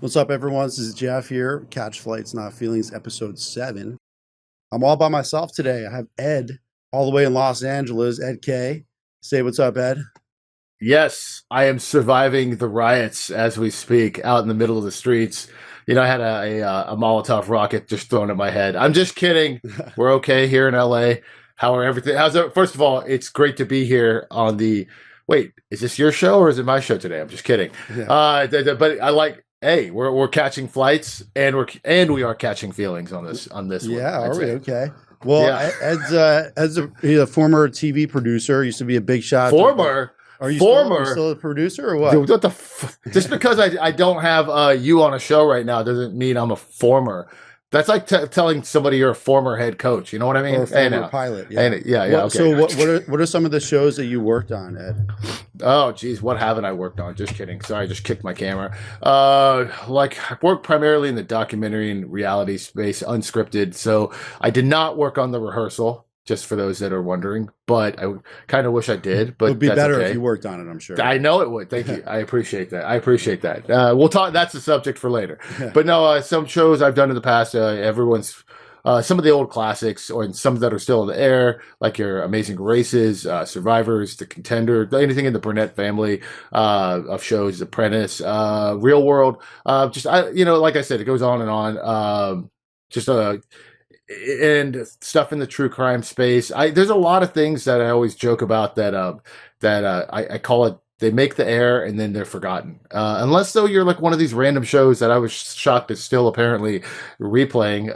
What's up, everyone? This is Jeff here. Catch Flights, Not Feelings, episode 7. I'm all by myself today. I have Ed all the way in Los Angeles. Ed K. Say what's up, Ed. Yes, I am surviving the riots as we speak, out in the middle of the streets. I had a Molotov rocket just thrown at my head. I'm just kidding. We're okay here in LA. How are everything? First of all, it's great to be here on the. Wait, is this your show or is it my show today? I'm just kidding. Yeah. But I like. Hey, we're catching flights and we are catching feelings on this one. Yeah, I'd are we? say. Okay. Well, Yeah. He's a former TV producer, used to be a big shot. Former. Are you Former. still a producer or what? Dude, just because I don't have you on a show right now doesn't mean I'm a former. That's like telling somebody you're a former head coach. You know what I mean? Or a former pilot? Yeah. Yeah. Okay. So what are some of the shows that you worked on, Ed? Oh, geez, what haven't I worked on? Just kidding. Sorry, I just kicked my camera. I've worked primarily in the documentary and reality space, unscripted. So I did not work on The Rehearsal, just for those that are wondering. But I kind of wish I did. But It would be that's better okay. if you worked on it, I'm sure. I know it would. Thank you. I appreciate that. We'll talk. That's a subject for later. Yeah. But no, some shows I've done in the past. Some of the old classics, or some that are still in the air, like your Amazing Races, Survivors, The Contender, anything in the Burnett family of shows, Apprentice, Real World. Like I said, it goes on and on. And stuff in the true crime space. There's a lot of things that I always joke about that I call it. They make the air and then they're forgotten. Unless though you're like one of these random shows that I was shocked is still apparently replaying.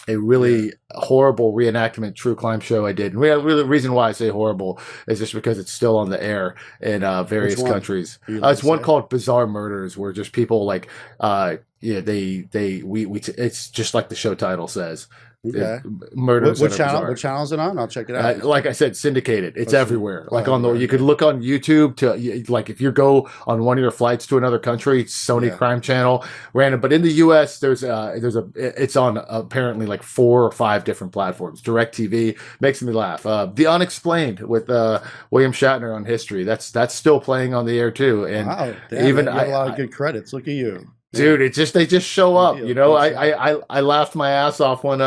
A really horrible reenactment true crime show I did. And the reason why I say horrible is just because it's still on the air in various countries. It's one called Bizarre Murders, where just people like, it's just like the show title says. Okay. Murders. What channel is it on? I'll check it out. Like I said, syndicated. It's everywhere. Like everywhere. you could look on YouTube like if you go on one of your flights to another country, Sony Crime Channel, random. But in the U.S., it's on apparently like 4 or 5 different platforms. DirecTV makes me laugh. The Unexplained with William Shatner on History. That's still playing on the air too. And wow, damn, you got a lot of good credits. Look at you. Dude, they just show up. I laughed my ass off when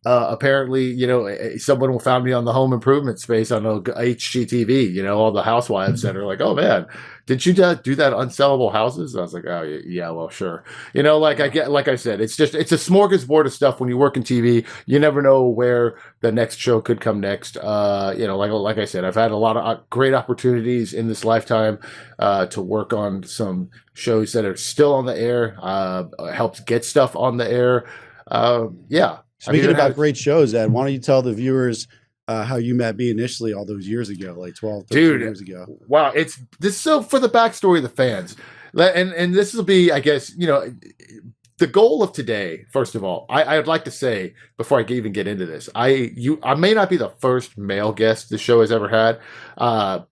apparently someone found me on the home improvement space on HGTV. All the housewives that are like, oh man, did you do that unsellable houses? And I was like, oh yeah, well sure. Like I said, it's a smorgasbord of stuff. When you work in TV, you never know where the next show could come next. Like I said, I've had a lot of great opportunities in this lifetime to work on some shows that are still on the air. Helped get stuff on the air. Speaking about great shows, Ed, why don't you tell the viewers how you met me initially all those years ago, like 12, 13 years ago? Wow, so for the backstory of the fans, and this will be, I guess, the goal of today. First of all, I'd like to say before I even get into this, I may not be the first male guest the show has ever had,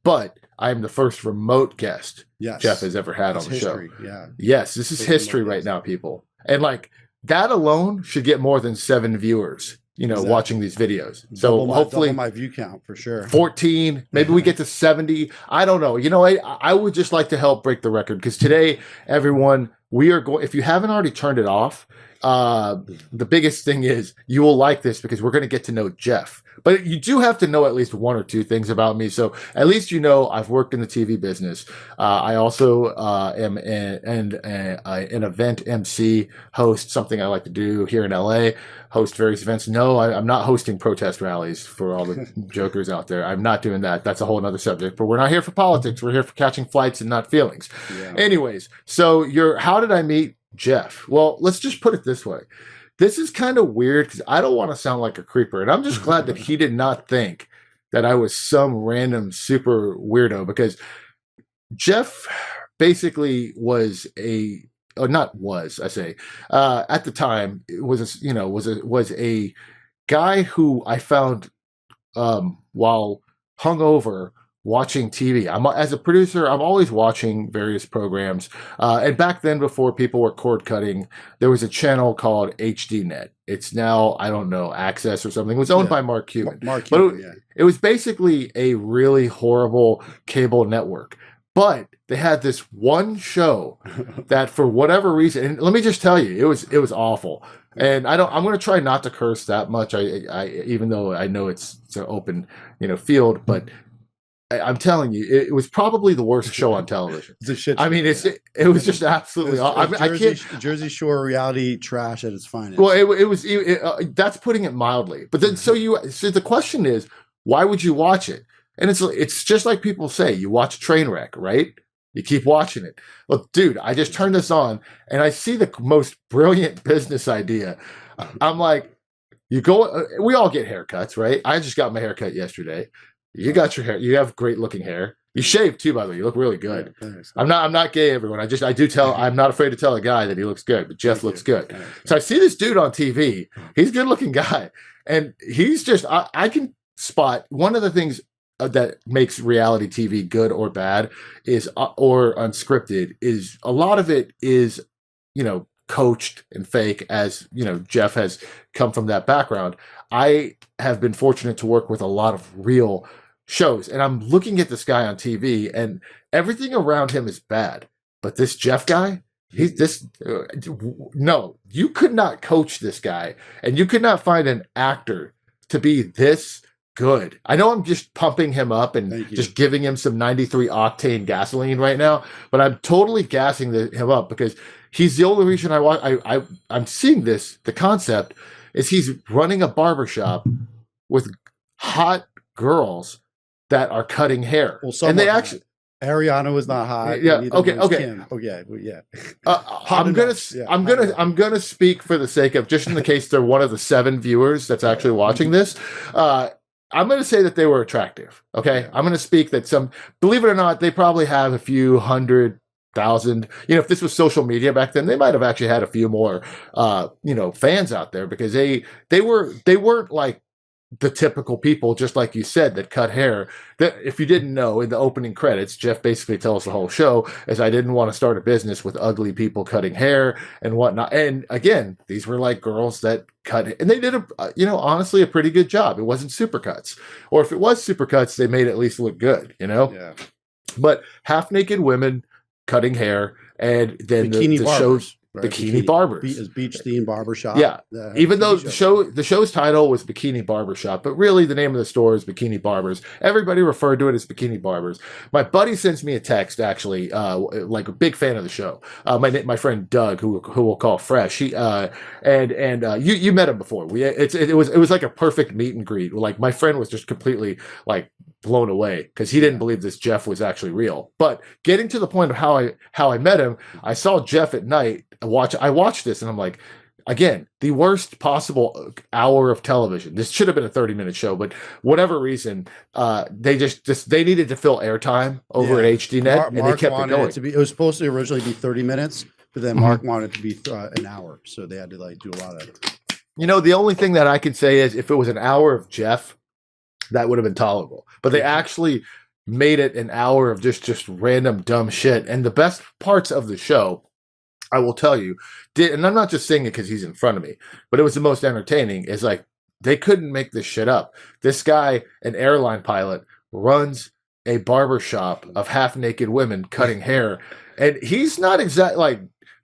but I am the first remote guest Jeff has ever had on the show. Yeah. Yes, this is history right now, people, and like. That alone should get more than 7 viewers, watching these videos. So hopefully double my view count for sure. 14, maybe we get to 70. I don't know. I would just like to help break the record because today, everyone, we are going, if you haven't already turned it off, the biggest thing is you will like this because we're going to get to know Jeff. But you do have to know at least 1 or 2 things about me. So at least I've worked in the TV business. I also am an event MC, host, something I like to do here in LA, host various events. No, I'm not hosting protest rallies for all the jokers out there. I'm not doing that. That's a whole other subject. But we're not here for politics. We're here for catching flights and not feelings. Yeah. Anyways, so how did I meet Jeff? Well, let's just put it this way. This is kind of weird because I don't want to sound like a creeper. And I'm just glad that he did not think that I was some random super weirdo, because Jeff basically was at the time, it was a guy who I found while hungover watching TV. As a producer, I'm always watching various programs. And back then, before people were cord cutting, there was a channel called HDNet. It's now, I don't know, Access or something. It was owned by Mark Cuban. Mark Cuban, it was basically a really horrible cable network. But they had this one show that, for whatever reason, and let me just tell you, it was awful. And I'm going to try not to curse that much. I even though I know it's an open, field, but I'm telling you, it was probably the worst show on television. It's a shit. I mean, it was just absolutely. I can't. Jersey Shore reality trash at its finest. Well, it was. That's putting it mildly. But then, so the question is, why would you watch it? And it's just like people say, you watch a train wreck, right? You keep watching it. Look, dude, I just turned this on and I see the most brilliant business idea. I'm like, we all get haircuts, right? I just got my haircut yesterday. You got your hair. You have great looking hair. You shaved too, by the way. You look really good. Yeah, I'm not gay, everyone. I'm not afraid to tell a guy that he looks good, but Jeff looks good. So I see this dude on TV. He's a good looking guy. And he's just, I can spot one of the things that makes reality TV good or bad is, or unscripted, is a lot of it is, coached and fake, as, Jeff has come from that background. I have been fortunate to work with a lot of real shows, and I'm looking at this guy on TV and everything around him is bad. But this Jeff guy, no, you could not coach this guy, and you could not find an actor to be this good. I know I'm just pumping him up and just giving him some 93 octane gasoline right now, but I'm totally gassing him up because he's the only reason I'm seeing this. The concept is he's running a barbershop with hot girls that are cutting hair. Well, and they actually, Ariana was not hot. Yeah. Okay. Kim. Okay. Well, yeah. I'm gonna speak for the sake of, just in the case they're one of the 7 viewers that's actually watching this. I'm going to say that they were attractive. Okay. I'm going to speak that believe it or not, they probably have a few 100,000. If this was social media back then, they might have actually had a few more, fans out there, because they weren't like the typical people, just like you said, that cut hair. That, if you didn't know, in the opening credits, Jeff basically tells the whole show is, I didn't want to start a business with ugly people cutting hair and whatnot. And again, these were like girls that cut, and they did honestly a pretty good job. It wasn't supercuts, or if it was supercuts, they made it at least look good, Yeah. But half naked women cutting hair, and then the shows. Right, Bikini Barbers. Beach themed barbershop. Yeah. Even though the show's title was Bikini Barbershop, but really the name of the store is Bikini Barbers. Everybody referred to it as Bikini Barbers. My buddy sends me a text, actually, like a big fan of the show. My friend Doug, who we'll call Fresh. He you met him before. It was like a perfect meet and greet. Like, my friend was just completely like blown away because he didn't believe this Jeff was actually real. But getting to the point of how I met him, I saw Jeff at night. I watched this and I'm like, again, the worst possible hour of television. This should have been a 30-minute show, but whatever reason, they they needed to fill airtime over at HDNet, and they kept it going. It was supposed to originally be 30 minutes, but then Mark wanted it to be an hour, so they had to do a lot of. The only thing that I can say is, if it was an hour of Jeff, that would have been tolerable. But they actually made it an hour of just random dumb shit. And the best parts of the show, I will tell you, and I'm not just saying it because he's in front of me, but it was the most entertaining, is like, they couldn't make this shit up. This guy, an airline pilot, runs a barbershop of half naked women cutting hair. And he's not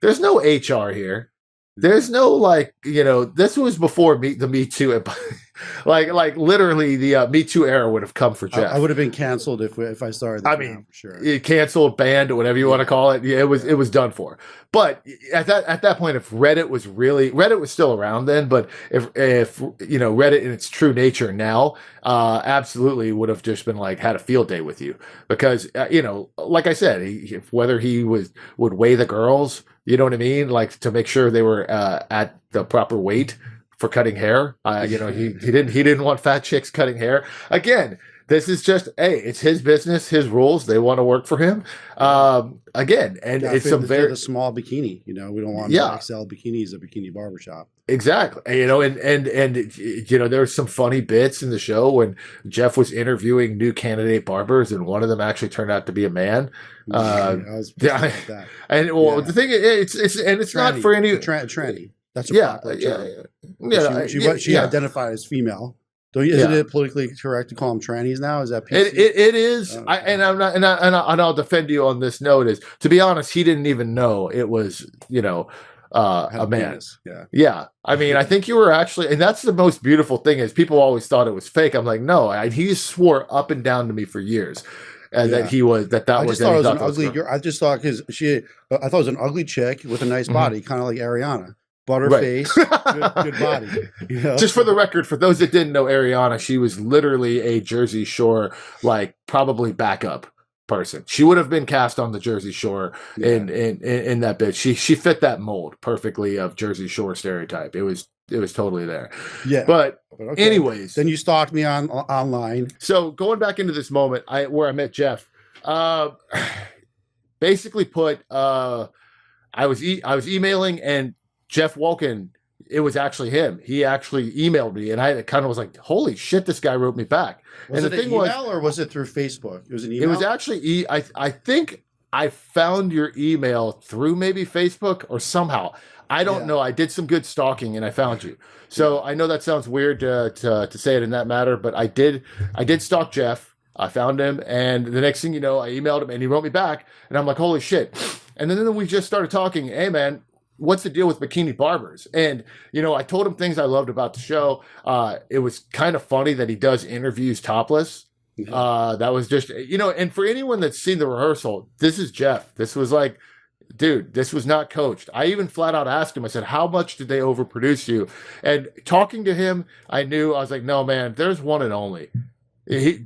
there's no HR here. There's no this was before the Me Too. like literally the Me Too era would have come for Jeff. I would have been canceled if I started. For sure. Canceled, banned, whatever you want to call it. Yeah, it was done for. But at that point, if Reddit was still around then, but if Reddit in its true nature now, absolutely would have just been had a field day with you, because like I said, whether he would weigh the girls, you know what I mean, like, to make sure they were at the proper weight for cutting hair. He didn't want fat chicks cutting hair. Again, this is just, it's his business, his rules. They want to work for him. Again, and it's the small bikini. We don't want XL bikinis at Bikini Barbershop. Exactly. And there were some funny bits in the show when Jeff was interviewing new candidate barbers, and one of them actually turned out to be a man. I was like that. And the thing is, it's not for any tranny. That's a proper term. She identified as female. Isn't it politically correct to call them trannies now? Is that PC? It is. Oh, And I'm not, and I'll defend you on this note. Is, to be honest, he didn't even know it was, Had a man. penis. Yeah. Yeah, I mean, I think you were actually, and that's the most beautiful thing is people always thought it was fake. I'm like, no, he swore up and down to me for years, and Yeah. that he was that I was. just thought it was an that ugly girl. I just thought because I thought it was an ugly chick with a nice Mhm. body, kind of like Ariana. Butter Right. face, good body. You know? Just for the record, for those that didn't know Ariana, she was literally a Jersey Shore, like probably backup person. She would have been cast on the Jersey Shore Yeah. in that bit. She fit that mold perfectly of Jersey Shore stereotype. It was totally there. Yeah. But okay. anyways, Then you stalked me online. so going back into this moment, where I met Jeff, basically put I was emailing, and Jeff Wolkin, it was actually him. He actually emailed me, and I kind of was like, "Holy shit, this guy wrote me back." Was and it the an thing was, email or was it through Facebook? It was an email. it was actually I think I found your email through maybe Facebook or somehow. I don't Yeah. know. I did some good stalking and I found you. So I know that sounds weird to say it in that matter, but I did stalk Jeff. I found him, and the next thing you know, I emailed him and he wrote me back, and I'm like, holy shit. And then we just started talking. Hey man, what's the deal with Bikini Barbers? And I told him things I loved about the show. It was kind of funny that he does interviews topless. That was just, and for anyone that's seen the rehearsal, this is Jeff. This was like, dude, this was not coached. I even flat out asked him, I said, how much did they overproduce you? And talking to him, I was like, no, man, there's one and only.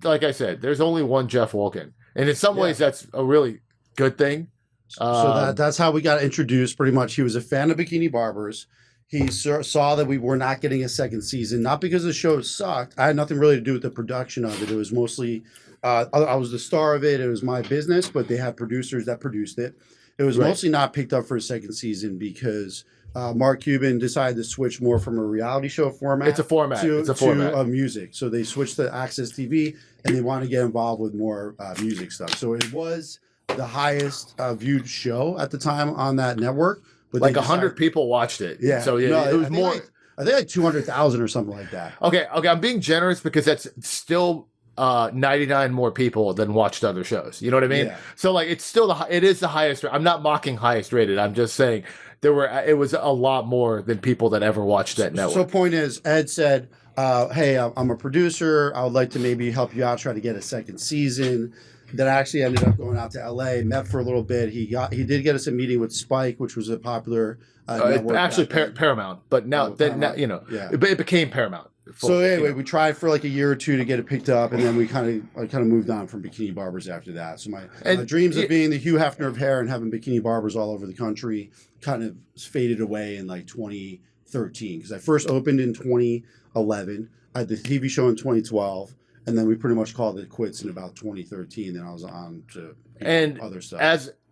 Like I said, there's only one Jeff Wolkin. And in some ways, that's a really good thing. So that's how we got introduced. Pretty much, he was a fan of Bikini Barbers. He saw that we were not getting a second season, not because the show sucked. I had nothing really to do with the production of it. It was mostly I was the star of it. It was my business, but they had producers that produced it. It was mostly not picked up for a second season because Mark Cuban decided to switch more from a reality show format. It's a format. To music. So they switched to Access TV, and they want to get involved with more music stuff. So it was the highest viewed show at the time on that network. But like 100 people watched it. Yeah. So yeah, it was more. I think like 200,000 or something like that. Okay. I'm being generous because that's still 99 more people than watched other shows. You know what I mean? Yeah. So like, it's still it is the highest. I'm not mocking highest rated. I'm just saying it was a lot more than people that ever watched that network. So point is, Ed said, hey, I'm a producer. I would like to maybe help you out, try to get a second season. That actually ended up going out to LA, met for a little bit. He did get us a meeting with Spike, which was a popular network. Actually Paramount, but now it became Paramount. So anyway, we tried for like a year or two to get it picked up, and then we kind of moved on from Bikini Barbers after that. So my dreams of being the Hugh Hefner of hair and having Bikini Barbers all over the country kind of faded away in like 2013, because I first opened in 2011. I had the TV show in 2012. And then we pretty much called it quits in about 2013. Then I was on to other stuff.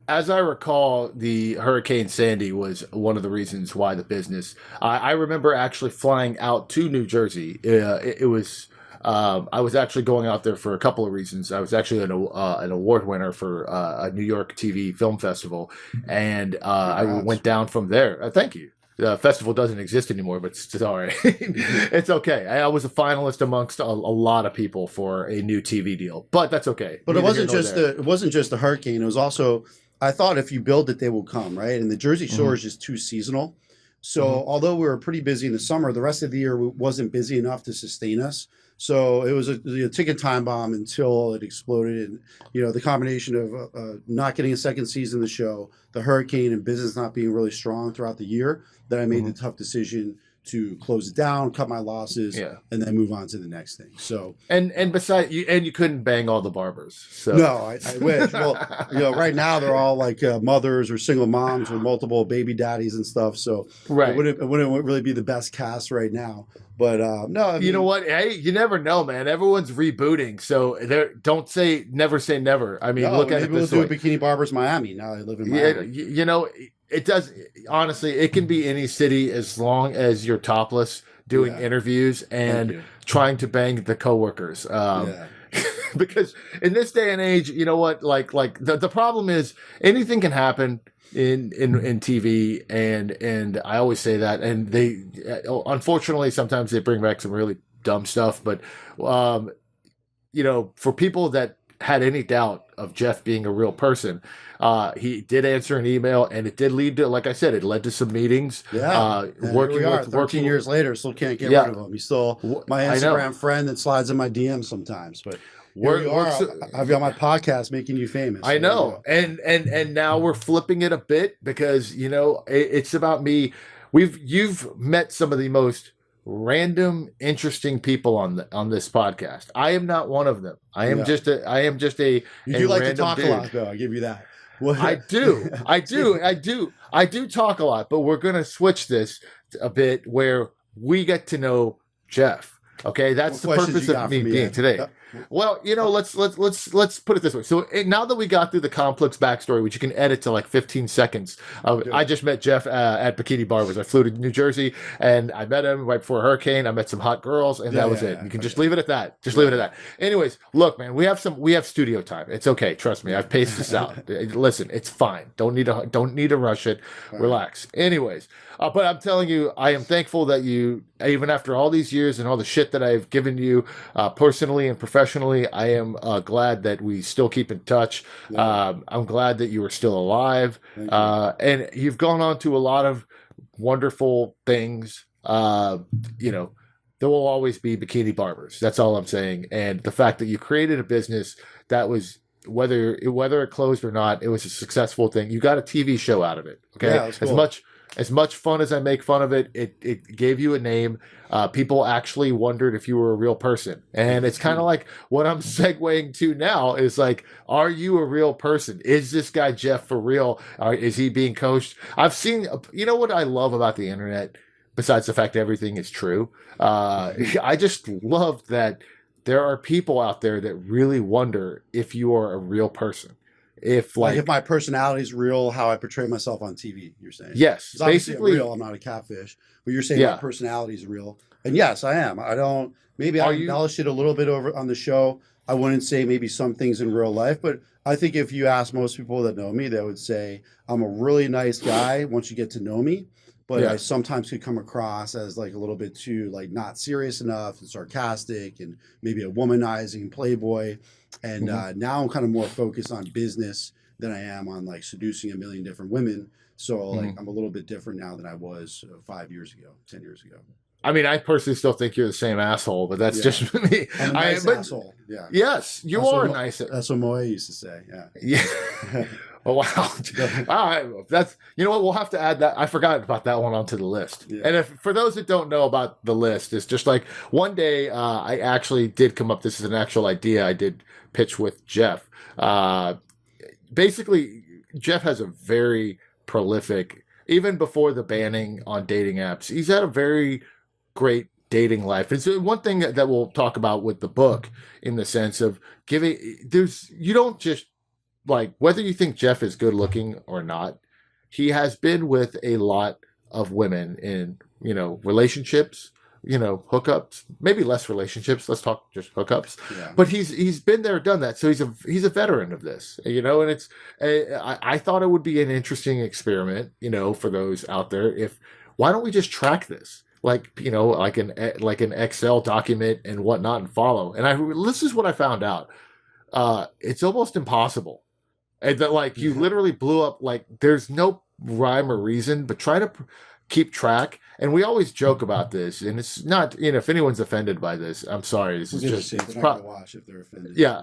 As I recall, the Hurricane Sandy was one of the reasons why the business. I remember actually flying out to New Jersey. It was I was actually going out there for a couple of reasons. I was actually an award winner for a New York TV film festival, and I went down from there. Thank you. The festival doesn't exist anymore, but sorry, it's okay. I was a finalist amongst a lot of people for a new TV deal, but that's okay. But it wasn't just the hurricane. It was also, I thought if you build it, they will come, right? And the Jersey Shore is just too seasonal. So although we were pretty busy in the summer, the rest of the year wasn't busy enough to sustain us. So it was a ticking time bomb until it exploded. And, the combination of not getting a second season of the show, the hurricane, and business not being really strong throughout the year, that I made the tough decision to close it down, cut my losses, and then move on to the next thing. So and besides you couldn't bang all the barbers. So no, I wish. Well, right now they're all like mothers or single moms with multiple baby daddies and stuff. So it wouldn't really be the best cast right now. But no, I mean, you know what? Hey, you never know, man. Everyone's rebooting, so never say never. I mean, look at it this way. We'll do Bikini Barbers Miami. Now I live in Miami. Yeah, it does. Honestly, it can be any city as long as you're topless doing interviews and trying to bang the coworkers. Because in this day and age, you know what? Like the problem is anything can happen in TV, and I always say that. And they unfortunately sometimes they bring back some really dumb stuff. But you know, for people that had any doubt of Jeff being a real person, he did answer an email, and it did lead to, like I said, it led to some meetings. Yeah, and working here we are, with 13 working years later, still can't get Yeah. rid of him. He's still my I know. Instagram friend that slides in my DMs sometimes. But here Work- you works- are. I've got my podcast making you famous. I There you know, go. and now we're flipping it a bit because you know it's about me. You've met some of the most random, interesting people on this podcast. I am not one of them. I am Yeah. just a You a do like to random talk dude. a lot, though. I give you that. Well, I do talk a lot, but we're gonna switch this a bit where we get to know Jeff. Okay, that's What the questions purpose you got of for me me, being Ed? today. Yeah. Well, you know, let's put it this way. So now that we got through the complex backstory, which you can edit to like 15 seconds, I just met Jeff at Bikini Barbers. I flew to New Jersey and I met him right before a hurricane. I met some hot girls, and Yeah, that was yeah, it. yeah. You can just Okay. leave it at that. Just leave it at that. Anyways, look, man, we have studio time. It's okay. Trust me. I've paced this out. Listen, it's fine. Don't need to rush it. Relax. Anyways, but I'm telling you, I am thankful that you, even after all these years and all the shit that I've given you personally and professionally, I am glad that we still keep in touch. Yeah. I'm glad that you are still alive. Thank you. And you've gone on to a lot of wonderful things. You know, there will always be Bikini Barbers. That's all I'm saying. And the fact that you created a business that was, whether it closed or not, it was a successful thing. You got a TV show out of it. Okay, Yeah, that's cool. as much fun as I make fun of it, it gave you a name. People actually wondered if you were a real person. And it's kind of like what I'm segueing to now is like, are you a real person? Is this guy Jeff for real? Is he being coached? I've seen, you know what I love about the internet, besides the fact that everything is true? I just love that there are people out there that really wonder if you are a real person. If Like if my personality is real, how I portray myself on TV, you're saying? yes, 'Cause obviously basically, I'm real. I'm not a catfish. But you're saying Yeah. my personality is real. And yes, I am. I don't, maybe I Are you- embellish it a little bit over on the show. I wouldn't say maybe some things in real life, but I think if you ask most people that know me, they would say I'm a really nice guy once you get to know me. But Yeah. I sometimes could come across as like a little bit too like not serious enough and sarcastic and maybe a womanizing playboy. And Mm-hmm. now I'm kind of more focused on business than I am on like seducing a million different women. So like I'm a little bit different now than I was 5 years ago, 10 years ago. I mean, I personally still think you're the same asshole, but that's Yeah. just me. I'm a nice asshole. Yeah. Yes, you That's are what- nice. That's what Moe used to say. Yeah. Yeah. Oh wow. All right. That's, you know what, we'll have to add that. I forgot about that one onto the list. Yeah. And if for those that don't know about the list, it's just like one day I actually did come up. This is an actual idea I did pitch with Jeff. Basically, Jeff has a very prolific, even before the banning on dating apps, he's had a very great dating life. It's one thing that we'll talk about with the book, in the sense of you don't just, like, whether you think Jeff is good looking or not, he has been with a lot of women in, you know, relationships, you know, hookups, maybe less relationships. Let's talk just hookups. Yeah. But he's been there, done that. So he's a veteran of this, you know. And it's I thought it would be an interesting experiment, you know, for those out there. Why don't we just track this, like, you know, like an Excel document and whatnot, and follow. And this is what I found out. It's almost impossible. And that, like, you literally blew up. Like, there's no rhyme or reason, but try to keep track. And we always joke about this, and it's not, you know, if anyone's offended by this, I'm sorry. This is just, they're it's not gonna watch if they're offended. yeah,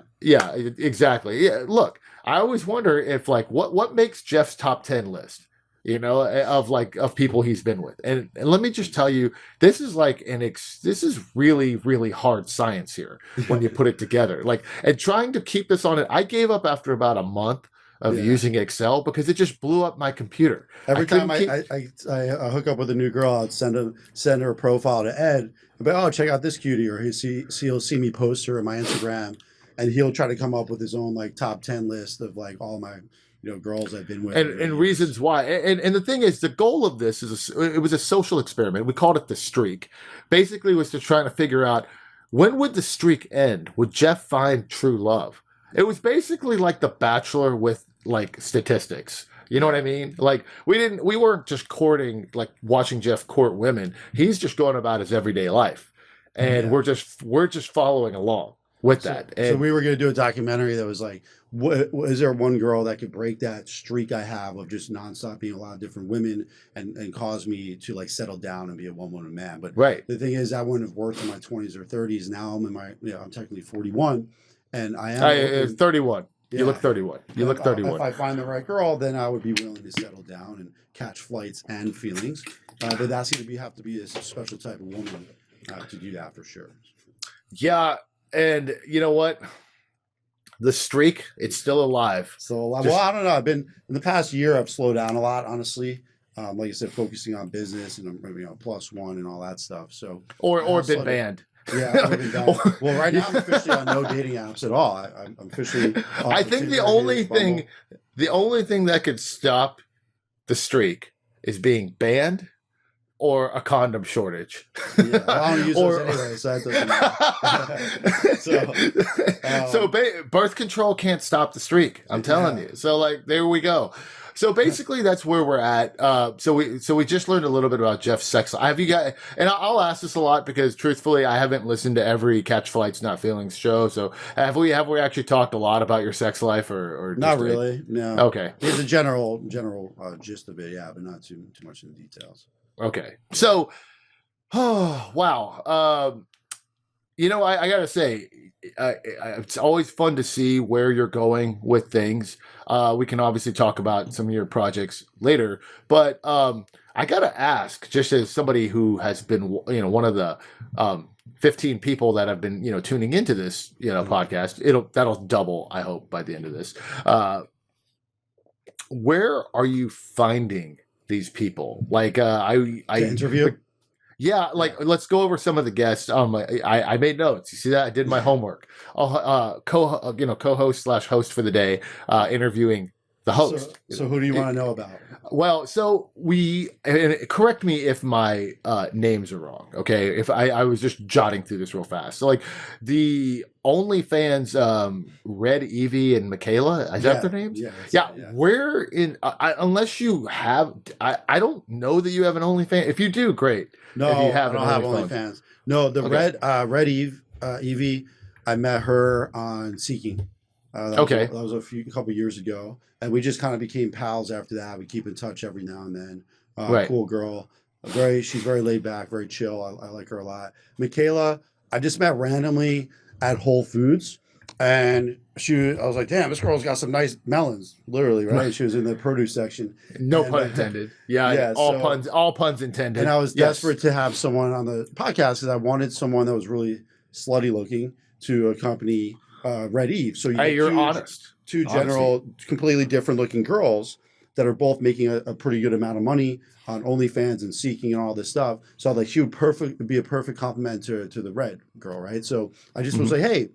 exactly. Yeah, look, I always wonder if, like, what makes Jeff's top 10 list, you know, of people he's been with. And let me just tell you, this is like this is really, really hard science here when you put it together. Like, and trying to keep this on it, I gave up after about a month of Yeah. using Excel because it just blew up my computer. Every time couldn't I hook up with a new girl, I'd send her a profile to Ed. But oh, check out this cutie, or he'll see me post her on my Instagram, and he'll try to come up with his own like top 10 list of like all my, you know, girls I've been with and reasons why. And the thing is, the goal of this it was a social experiment. We called it the streak. Basically, was to try to figure out, when would the streak end? Would Jeff find true love? It was basically like The Bachelor with, like, statistics. You know what I mean? Like, we weren't just courting, like, watching Jeff court women. He's just going about his everyday life. and Yeah. we're just following along with that. So we were going to do a documentary that was like, is there one girl that could break that streak I have of just nonstop being a lot of different women and cause me to like settle down and be a one woman man? But right. the thing is, I wouldn't have worked in my 20s or 30s. Now I'm in my, I'm technically 41, and I am 31. Yeah. You look 31. You look 31. If I find the right girl, then I would be willing to settle down and catch flights and feelings. But that's going to have to be a special type of woman to do that for sure. Yeah, and you know what? The streak, it's still alive. So, well, I don't know. I've been in the past year. I've slowed down a lot, honestly. Like I said, focusing on business and plus one and all that stuff. So, or been banned. Yeah, I've been banned. Well, right now I'm officially on no dating apps at all. I'm officially. I think the only thing that could stop the streak is being banned or a condom shortage. Yeah, I don't use those anyway, so that doesn't matter. So birth control can't stop the streak. I'm telling you. So like, there we go. So basically, that's where we're at. So we just learned a little bit about Jeff's sex life. Have you guys? And I'll ask this a lot because truthfully, I haven't listened to every Catch Flights Not Feelings show. So have we actually talked a lot about your sex life or not really? No. Okay. It's a general gist of it, yeah, but not too much in the details. Okay. So, oh wow. I gotta say, it's always fun to see where you're going with things. We can obviously talk about some of your projects later, but I gotta ask, just as somebody who has been, one of the 15 people that have been, tuning into this, podcast, that'll double, I hope, by the end of this. Where are you finding these people? Like, I interview. Yeah, like let's go over some of the guests. I made notes. You see that? I did my homework. I'll co-host / host for the day, interviewing the host. So who do you want to know about? Well, so and correct me if my names are wrong. Okay, if I was just jotting through this real fast. So like the OnlyFans, Red Evie and Michaela, is that their names? Yeah. Where in? Unless you have, I don't know that you have an OnlyFans. If you do, great. No, if you have I don't have OnlyFans. No, the Red Evie, I met her on Seeking. That was a couple years ago, and we just kind of became pals after that. We keep in touch every now and then. Cool girl, she's very laid back, very chill. I like her a lot. Michaela, I just met randomly at Whole Foods, and I was like, damn, this girl's got some nice melons, literally, right? She was in the produce section. No pun intended. All puns intended. And I was desperate to have someone on the podcast because I wanted someone that was really slutty looking to accompany Red Eve. So you're honest. Two completely different looking girls that are both making a pretty good amount of money on OnlyFans and Seeking and all this stuff. So like she would be a perfect compliment to the Red girl, right? So I just was like, hey,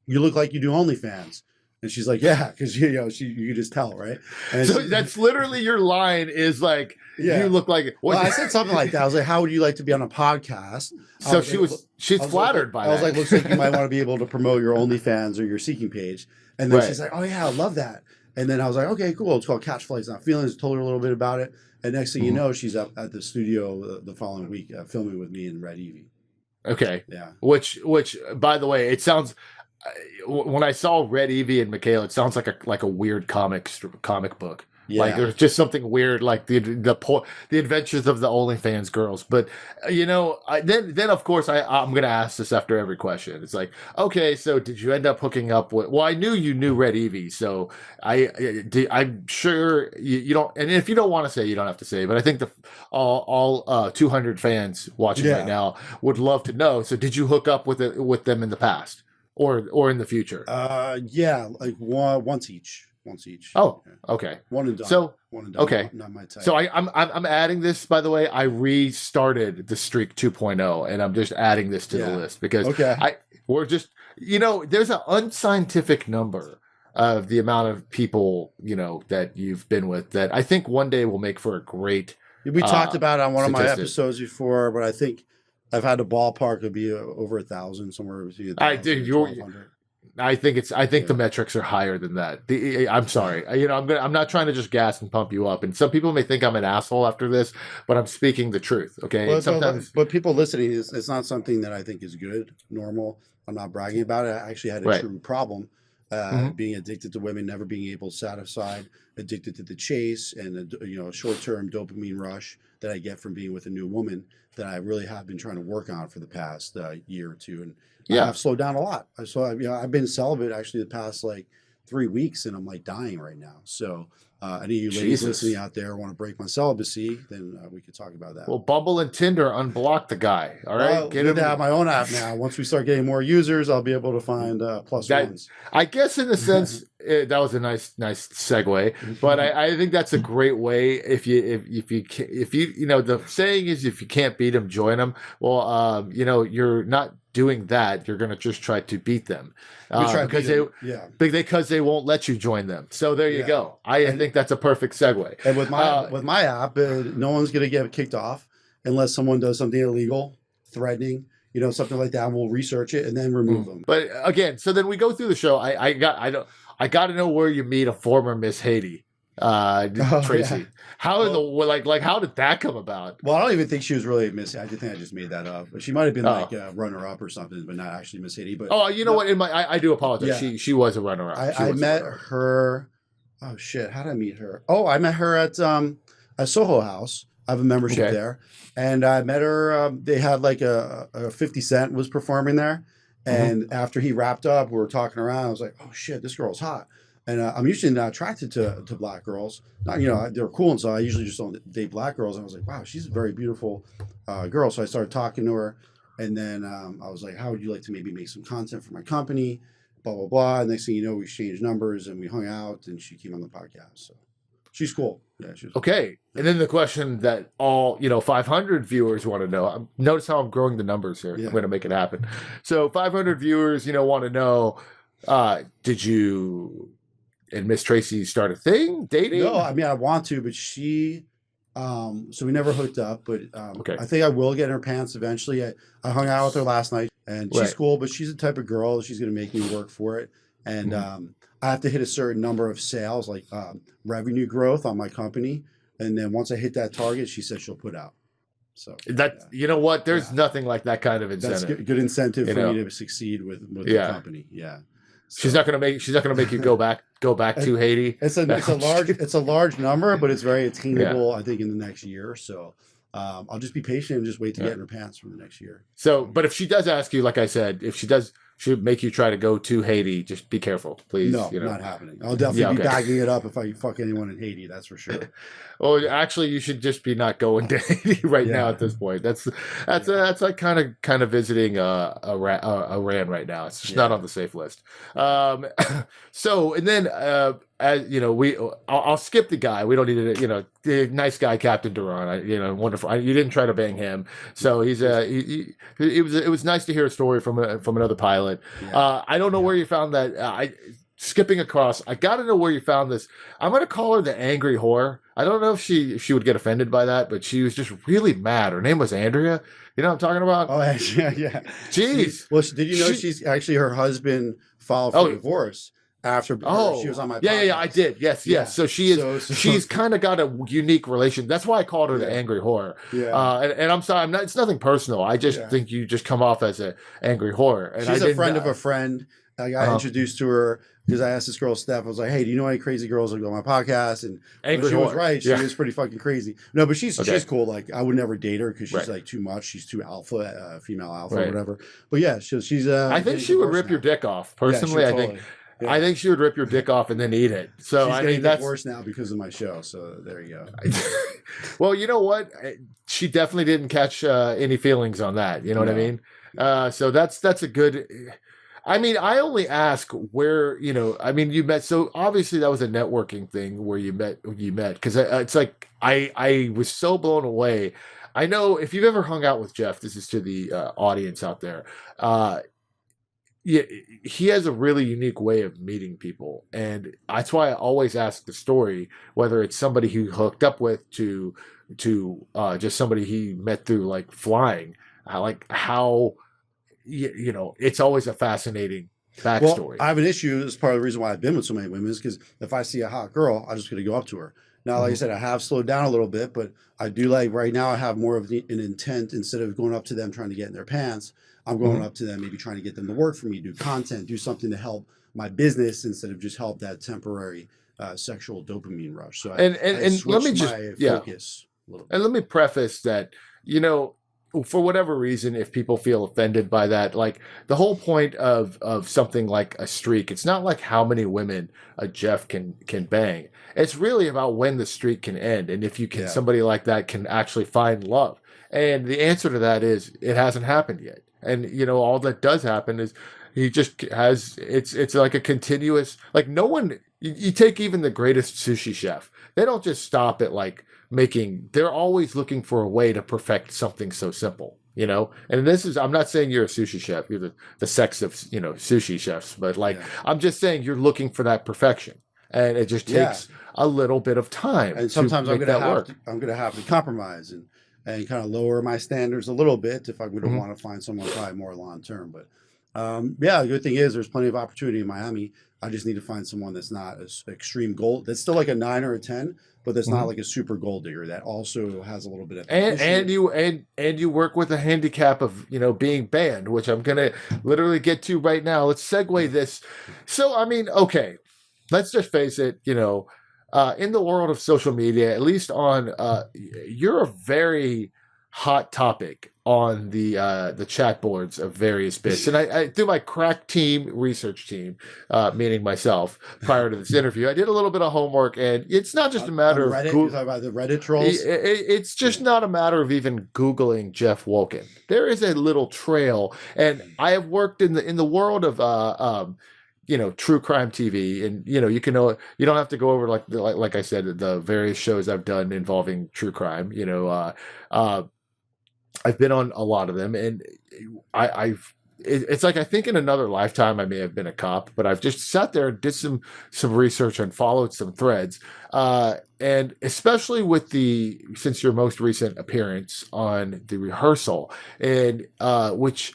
you look like you do OnlyFans. And she's like, yeah, because you could just tell, right? And so that's literally your line is like, you look like. Well, I said something like that. I was like, how would you like to be on a podcast? So she's flattered by that. I was like, looks like you might want to be able to promote your OnlyFans or your Seeking page. And then she's like, oh yeah, I love that. And then I was like, okay, cool. It's called Catch Flights Not Feelings. Told her a little bit about it. And next thing you know, she's up at the studio the following week filming with me and Red Evie. Okay. Yeah. Which, by the way, it sounds. When I saw Red Evie and Michaela, it sounds like a weird comic book. Yeah. Like there's just something weird, like the adventures of the OnlyFans girls. But then of course I'm gonna ask this after every question. It's like, okay, so did you end up hooking up with? Well, I knew you knew Red Evie, so I'm sure you don't. And if you don't want to say, you don't have to say. But I think all 200 fans watching right now would love to know. So did you hook up with them in the past? Or in the future? Like once each. Oh, okay. One and done. So one and done. Okay. Not my type. So I'm adding this. By the way, I restarted the Streak 2.0, and I'm just adding this to the list because we're just there's an unscientific number of the amount of people that you've been with that I think one day will make for a great. We talked about it on one of my episodes before, but I think I've had a ballpark of be over 1,000 somewhere between. I think Yeah. the metrics are higher than that. I'm sorry. I'm not trying to just gas and pump you up. And some people may think I'm an asshole after this, but I'm speaking the truth. Okay. And But sometimes, people listening, it's not something that I think is good, normal. I'm not bragging about it. I actually had a right. true problem, hmm being addicted to women, never being able to satisfy, addicted to the chase and a short-term dopamine rush that I get from being with a new woman that I really have been trying to work on for the past year or two, and I Yeah. have slowed down a lot. So I've been celibate actually the past like 3 weeks, and I'm like dying right now. So. Any of you ladies Jesus. listening out there want to break my celibacy, then we could talk about that. Well, Bumble and Tinder unblock the guy. All right. Well, good to have my own app now. Once we start getting more users, I'll be able to find plus That- ones. I guess in a sense that was a nice segue, but I think that's a great way if you the saying is if you can't beat them, join them. Well, you're not doing that. You're going to just try to beat them We try to because beat 'em. Yeah. because they won't let you join them. So there you Yeah. go. I think that's a perfect segue. And with my app, no one's gonna get kicked off unless someone does something illegal, threatening, something like that. And we'll research it and then remove them. But again, so then we go through the show. I got to know where you meet a former Miss Haiti, Tracy. Yeah. How how did that come about? Well, I don't even think she was really Miss. I think I just made that up. But she might have been Oh. like a runner-up or something, but not actually Miss Haiti. But Oh, you know what? I do apologize. Yeah. She was a runner-up. I met her. Oh shit! How did I meet her? Oh, I met her at Soho House. I have a membership Okay. there, and I met her. They had like a 50 Cent was performing there, and after he wrapped up, we were talking around. I was like, "Oh shit, this girl's hot." And I'm usually not attracted to black girls. Not, they're cool, and so I usually just don't date black girls. And I was like, "Wow, she's a very beautiful girl." So I started talking to her, and then I was like, "How would you like to maybe make some content for my company?" Blah blah blah. And next thing you know, we exchanged numbers and we hung out, and she came on the podcast. So she's cool. Yeah, she's Okay. And then the question that all 500 viewers want to know. Notice how I'm growing the numbers here. Yeah. I'm going to make it happen. So 500 viewers, want to know, did you and Miss Tracy start a thing, dating? No, I mean I want to, but she. So we never hooked up, but Okay. I think I will get in her pants eventually. I hung out with her last night, and she's Right. cool, but she's the type of girl she's going to make me work for it, and I have to hit a certain number of sales, like revenue growth on my company, and then once I hit that target, she said she'll put out. So That you know what? There's Yeah. nothing like that kind of that's incentive. good incentive You for know. me to succeed with Yeah. the company. Yeah. She's So- not gonna make you go back to Haiti. It's a large number, but it's very attainable. I think in the next year. So I'll just be patient and just wait to get in her pants for the next year. So, but if she does ask you, like I said, if she make you try to go to Haiti, just be careful, please. No, not happening. I'll definitely be okay. backing it up if I fuck anyone in Haiti. That's for sure. Well, actually, you should just be not going to Haiti right now Yeah. at this point. That's like kind of visiting Iran right now. It's just not Yeah. on the safe list. So and then as I'll skip the guy. We don't need to. The nice guy, Captain Duran. Wonderful. You didn't try to bang him, so he's it was nice to hear a story from another pilot. Yeah. I don't know where you found that. Skipping across, I got to know where you found this. I'm going to call her the angry whore. I don't know if she would get offended by that, but she was just really mad. Her name was Andrea. You know what I'm talking about? Oh, yeah. Jeez. Well, did you know She- she's actually her husband filed for Oh. divorce after Oh, she was on my yeah. I podcast. did. Yes. Yeah. So she is. So- She's kind of got a unique relation. That's why I called her the Yeah. angry whore. Yeah. And I'm sorry. It's nothing personal. I just Yeah. think you just come off as an angry whore. And She's I a didn't- friend of a friend. I got Uh-huh. introduced to her because I asked this girl, Steph, I was like, "Hey, do you know any crazy girls that go on my podcast?" And Angry she was whore. right. She Yeah. is pretty fucking crazy. No, but she's cool. Like I would never date her because she's Right. like too much. She's too alpha, female alpha, Right. or whatever. But yeah, she's. I think she would rip your dick off. Personally, I think. Yeah. I think she would rip your dick off and then eat it. So she's I getting mean, that's divorced now because of my show. So there you go. well, you know what? She definitely didn't catch any feelings on that. You know what I No. mean? So that's a good. I mean, I only ask where I mean, you met. So obviously that was a networking thing where you met because it's like I was so blown away. I know if you've ever hung out with Jeff, this is to the audience out there. Yeah, he has a really unique way of meeting people, and that's why I always ask the story, whether it's somebody he hooked up with to just somebody he met through like flying. I like how it's always a fascinating backstory. I have an issue. It's part of the reason why I've been with so many women is because if I see a hot girl, I'm just going to go up to her. Now, like I said, I have slowed down a little bit, but I do like right now. I have more of an intent instead of going up to them trying to get in their pants. I'm going up to them, maybe trying to get them to work for me, do content, do something to help my business instead of just help that temporary sexual dopamine rush. So and I let me switched just my yeah, focus a little bit. and let me preface that, you know, for whatever reason, if people feel offended by that, like the whole point of something like a streak, it's not like how many women a Jeff can bang. It's really about when the streak can end, and if you can, Yeah. somebody like that can actually find love. And the answer to that is it hasn't happened yet. And you know, all that does happen is he just has it's like a continuous, like no one. You take even the greatest sushi chef, they don't just stop at like making, they're always looking for a way to perfect something so simple, you know. And this is, I'm not saying you're a sushi chef, you're the sex of, you know, sushi chefs, but like I'm just saying you're looking for that perfection, and it just takes a little bit of time. And sometimes I'm make going to that have work. to, I'm going to have to compromise and kind of lower my standards a little bit if I'm going to want to find someone probably more long term. But yeah, the good thing is there's plenty of opportunity in Miami. I just need to find someone that's not an extreme gold. That's still like a 9 or a 10, but that's not like a super gold digger. That also has a little bit of and you work with a handicap of, you know, being banned, which I'm gonna literally get to right now. Let's segue this. So I mean, okay, let's just face it. You know, in the world of social media, at least on, you're a very hot topic on the chat boards of various bits. And I through my crack team research team, meaning myself, prior to this interview, I did a little bit of homework, and it's not just a matter Reddit, of you talk about the Reddit trolls. it's just not a matter of even Googling Jeff Wolkin. There is a little trail, and I have worked in the world of you know, true crime TV, and you know, you don't have to go over like I said, the various shows I've done involving true crime. You know, I've been on a lot of them, and it's like I think in another lifetime I may have been a cop, but I've just sat there and did some research and followed some threads, and especially with since your most recent appearance on The Rehearsal, and which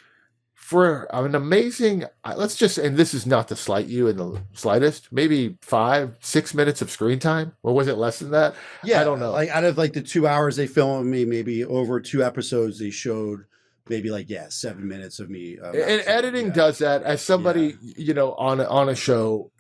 for an amazing, let's just, and this is not to slight you in the slightest, maybe 5-6 minutes of screen time, or was it less than that? Yeah, I don't know. Like out of like the 2 hours they filmed me, maybe over 2 episodes they showed maybe like 7 minutes of me. And editing does that. As somebody, you know, on a show,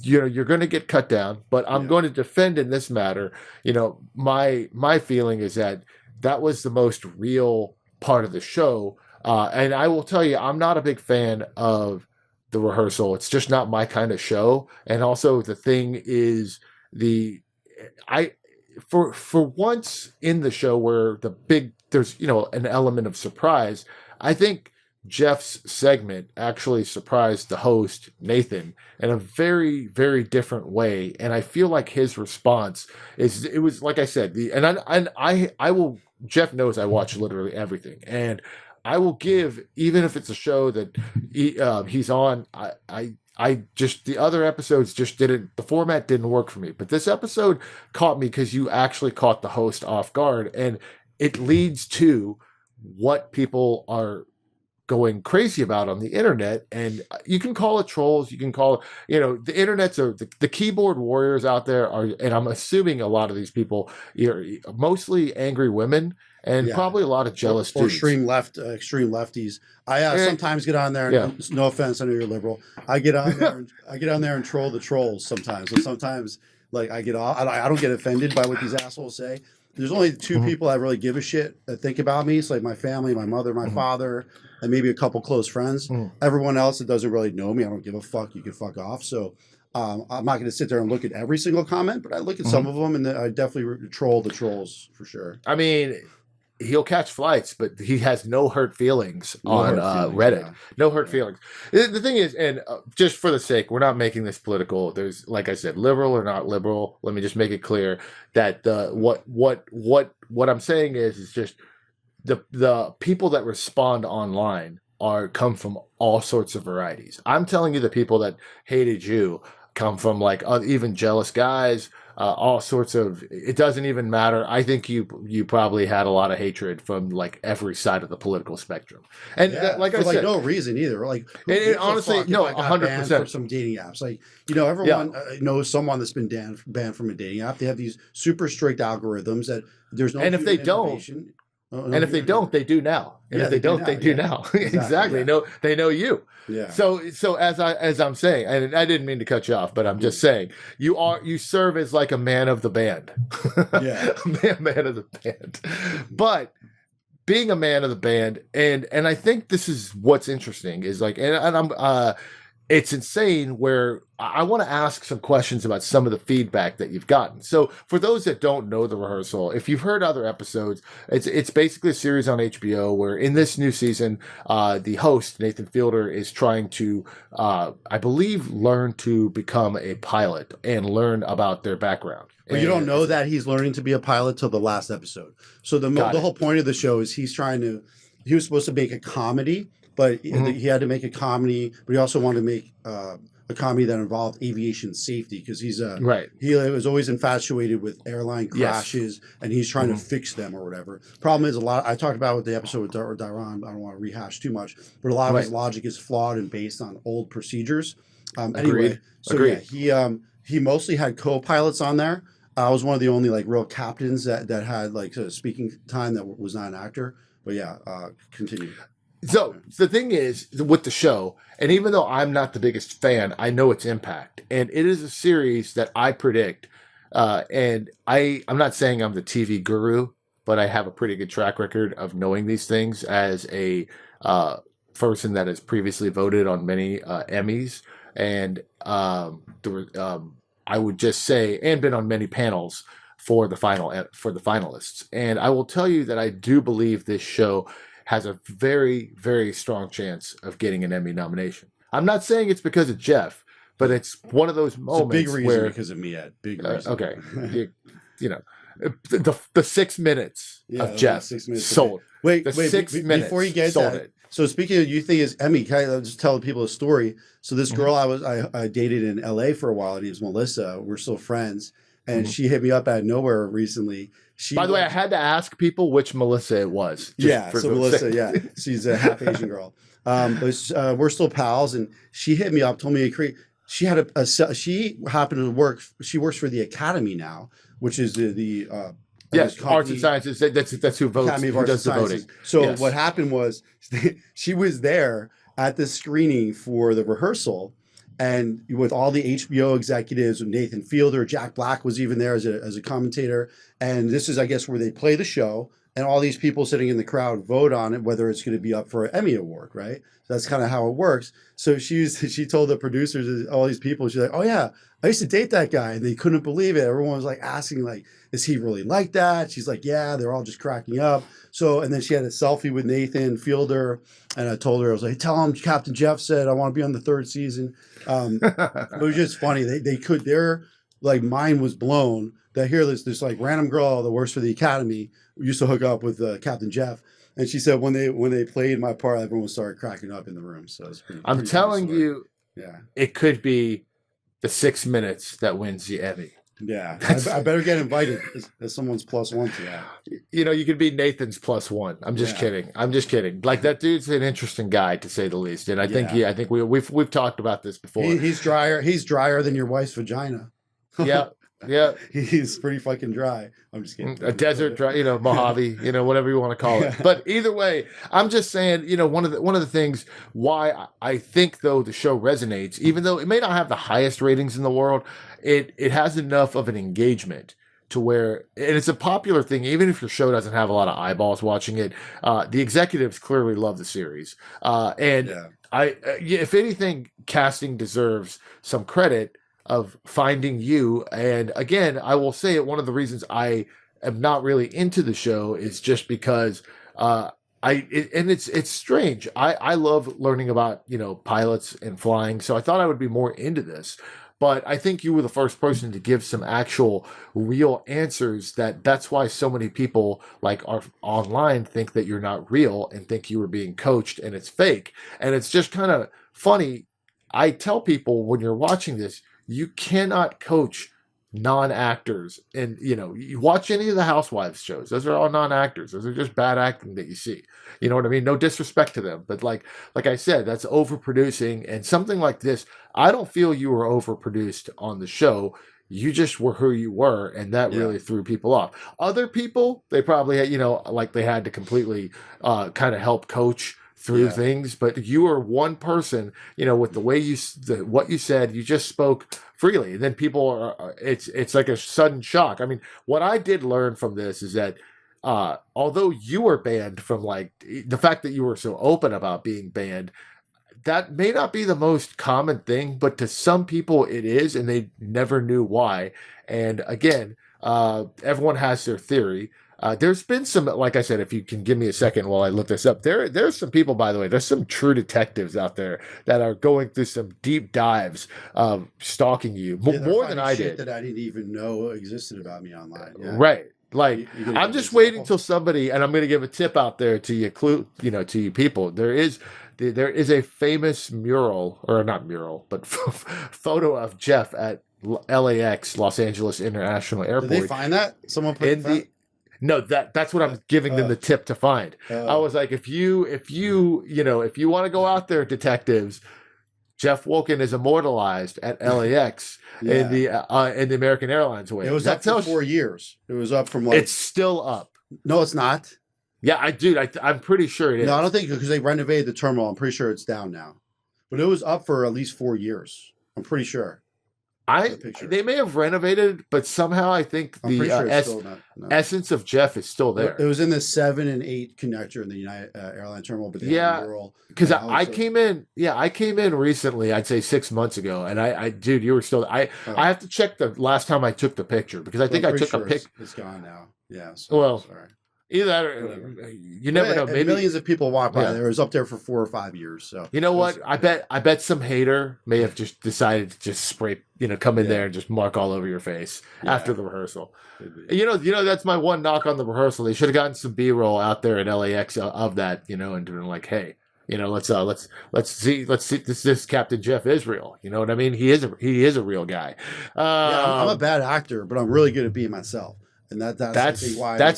you know, you're going to get cut down, but I'm going to defend in this matter. You know, my feeling is that was the most real part of the show. And I will tell you, I'm not a big fan of The Rehearsal. It's just not my kind of show. And also the thing is for once in the show where there's, you know, an element of surprise, I think Jeff's segment actually surprised the host, Nathan, in a very, very different way. And I feel like his response it was, like I said, I will, Jeff knows I watch literally everything. And I will give, even if it's a show that he's on, I just, the other episodes just didn't, the format didn't work for me. But this episode caught me because you actually caught the host off guard. And it leads to what people are going crazy about on the internet. And you can call it trolls, you can call it, you know, the internet's the keyboard warriors out there are, and I'm assuming a lot of these people are mostly angry women, and probably a lot of jealous or dudes. extreme lefties. I sometimes get on there. And, no offense, I know you're liberal. I get on there. I get on there and troll the trolls sometimes. And sometimes, like I get off. I don't get offended by what these assholes say. There's only 2 people I really give a shit that think about me. It's like my family, my mother, my father, and maybe a couple close friends. Everyone else that doesn't really know me, I don't give a fuck. You can fuck off. So I'm not going to sit there and look at every single comment, but I look at some of them, and I definitely troll the trolls for sure. I mean, he'll catch flights, but he has no hurt feelings on Reddit. Yeah. No hurt feelings. The thing is, and just for the sake, we're not making this political. There's, like I said, liberal or not liberal. Let me just make it clear that what I'm saying is just the people that respond online come from all sorts of varieties. I'm telling you, the people that hated you come from like even jealous guys, all sorts of. It doesn't even matter. I think you probably had a lot of hatred from like every side of the political spectrum, and Yeah, like I for said, no reason either. Like, who it gives a honestly, fuck if no, I got banned 100%. from some dating apps? Like, everyone knows someone that's been banned from a dating app. They have these super strict algorithms that there's no And if they human don't, innovation. and if they don't, they do now. And Yeah, if they they do don't, now, they do yeah. now. Exactly, Exactly. yeah. No, they know you. Yeah. So as I'm saying, and I didn't mean to cut you off, but I'm just saying you serve as like a man of the band. Yeah. man of the band. But being a man of the band, and I think this is what's interesting is like, and I'm it's insane where I want to ask some questions about some of the feedback that you've gotten. So for those that don't know The Rehearsal, if you've heard other episodes, it's basically a series on HBO where in this new season, the host, Nathan Fielder, is trying to, I believe, learn to become a pilot and learn about their background. But you don't know that he's learning to be a pilot till the last episode. So the whole point of the show is he was supposed to make a comedy, but he had to make a comedy, but he also wanted to make a comedy that involved aviation safety because he was always infatuated with airline crashes and he's trying to fix them or whatever. Problem is I talked about with the episode with Daron, I don't want to rehash too much, but a lot of his logic is flawed and based on old procedures. Anyway, so yeah, he mostly had co-pilots on there. I was one of the only like real captains that had like speaking time that was not an actor. But yeah, continue. So the thing is with the show, and even though I'm not the biggest fan, I know its impact, and it is a series that I predict. And I'm not saying I'm the TV guru, but I have a pretty good track record of knowing these things as a person that has previously voted on many Emmys, and I would just say, and been on many panels for the finalists. And I will tell you that I do believe this show has a very, very strong chance of getting an Emmy nomination. I'm not saying it's because of Jeff, but it's one of those moments it's a big reason where because of me. Big reason. Okay, the 6 minutes of Jeff 6 minutes sold. Wait, 6 minutes before you get sold that. it. So speaking of you think is Emmy, can I just tell people a story? So this girl I dated in LA for a while, her name's Melissa. We're still friends. And she hit me up out of nowhere recently. By the way, I had to ask people which Melissa it was. So Melissa, she's a half Asian girl. But we're still pals, and she hit me up, told me to create. She had she happened to work. She works for the Academy now, which is the Arts and Sciences. That's who votes. Academy of who Arts does and the Sciences. voting? So what happened was she was there at the screening for The Rehearsal. And with all the HBO executives, Nathan Fielder, Jack Black was even there as a commentator. And this is, I guess, where they play the show. And all these people sitting in the crowd vote on it, whether it's going to be up for an Emmy Award, right? So that's kind of how it works. So she told the producers, all these people, she's like, oh yeah, I used to date that guy. And they couldn't believe it. Everyone was like asking, like, is he really like that? She's like, yeah, they're all just cracking up. So, and then she had a selfie with Nathan Fielder. And I told her, I was like, tell him Captain Jeff said, I want to be on the 3rd season. It was just funny. Their like mind was blown that here this like random girl that works for the Academy used to hook up with Captain Jeff. And she said when they played my part, everyone started cracking up in the room. So it's pretty. I'm telling you, yeah, it could be the 6 minutes that wins the Emmy. Yeah, I better get invited as someone's +1 to that. You could be Nathan's +1. I'm just kidding. I'm just kidding. Like that dude's an interesting guy to say the least. And I think we've talked about this before. He's drier. He's drier than your wife's vagina. Yeah. Yeah, he's pretty fucking dry. I'm just kidding. A desert dry, Mojave, whatever you want to call it. But either way, I'm just saying, one of the things why I think though the show resonates, even though it may not have the highest ratings in the world, it has enough of an engagement to where, and it's a popular thing, even if your show doesn't have a lot of eyeballs watching it. The executives clearly love the series, if anything, casting deserves some credit of finding you. And again, I will say it, one of the reasons I am not really into the show is just because it's strange. I love learning about, pilots and flying. So I thought I would be more into this, but I think you were the first person to give some actual real answers that's why so many people like are online think that you're not real and think you were being coached and it's fake. And it's just kind of funny. I tell people when you're watching this, you cannot coach non-actors. And you watch any of the Housewives shows, those are all non-actors. Those are just bad acting that you see. You know what I mean? No disrespect to them, but like I said, that's overproducing. And something like this, I don't feel you were overproduced on the show. You just were who you were, and that really threw people off. Other people, they probably had, like they had to completely kind of help coach through things, but you were one person, with the way what you said, you just spoke freely. And then people are, it's like a sudden shock. I mean, what I did learn from this is that although you were banned from, like, the fact that you were so open about being banned, that may not be the most common thing, but to some people it is, and they never knew why. And again, everyone has their theory. There's been some, like I said, if you can give me a second while I look this up, there's some people, by the way, there's some true detectives out there that are going through some deep dives, stalking you more than I did. That I didn't even know existed about me online. Yeah. Right. Like, I'm just waiting till somebody, and I'm going to give a tip out there to you, to you people. There is a famous mural, or not mural, but photo of Jeff at LAX, Los Angeles International Airport. Did they find that? Someone put it. No, that's what I'm giving them the tip to find. I was like, if you want to go out there, detectives, Jeff Wolken is immortalized at LAX in the American Airlines way. It was up for 4 years. It was up from, like, it's still up. No, it's not. Yeah, I'm pretty sure it is. No, I don't think, because they renovated the terminal. I'm pretty sure it's down now. But it was up for at least 4 years. I'm pretty sure. They may have renovated, but somehow I think the essence of Jeff is still there. It was in the 7 and 8 connector in the United Airline terminal, but because I came in recently. I'd say 6 months ago, and dude, you were still. I have to check the last time I took the picture, because I think I took a pic. It's gone now. Yeah. Sorry. Either that, or you never know. Maybe millions of people walk by there. It was up there for 4 or 5 years. So you know what? I bet some hater may have just decided to just spray, come in there and just mark all over your face after the rehearsal. That's my one knock on the rehearsal. They should have gotten some B-roll out there at LAX of that, and doing like, hey, let's see this Captain Jeff is real. You know what I mean? He is a real guy. I'm a bad actor, but I'm really good at being myself. And that's why that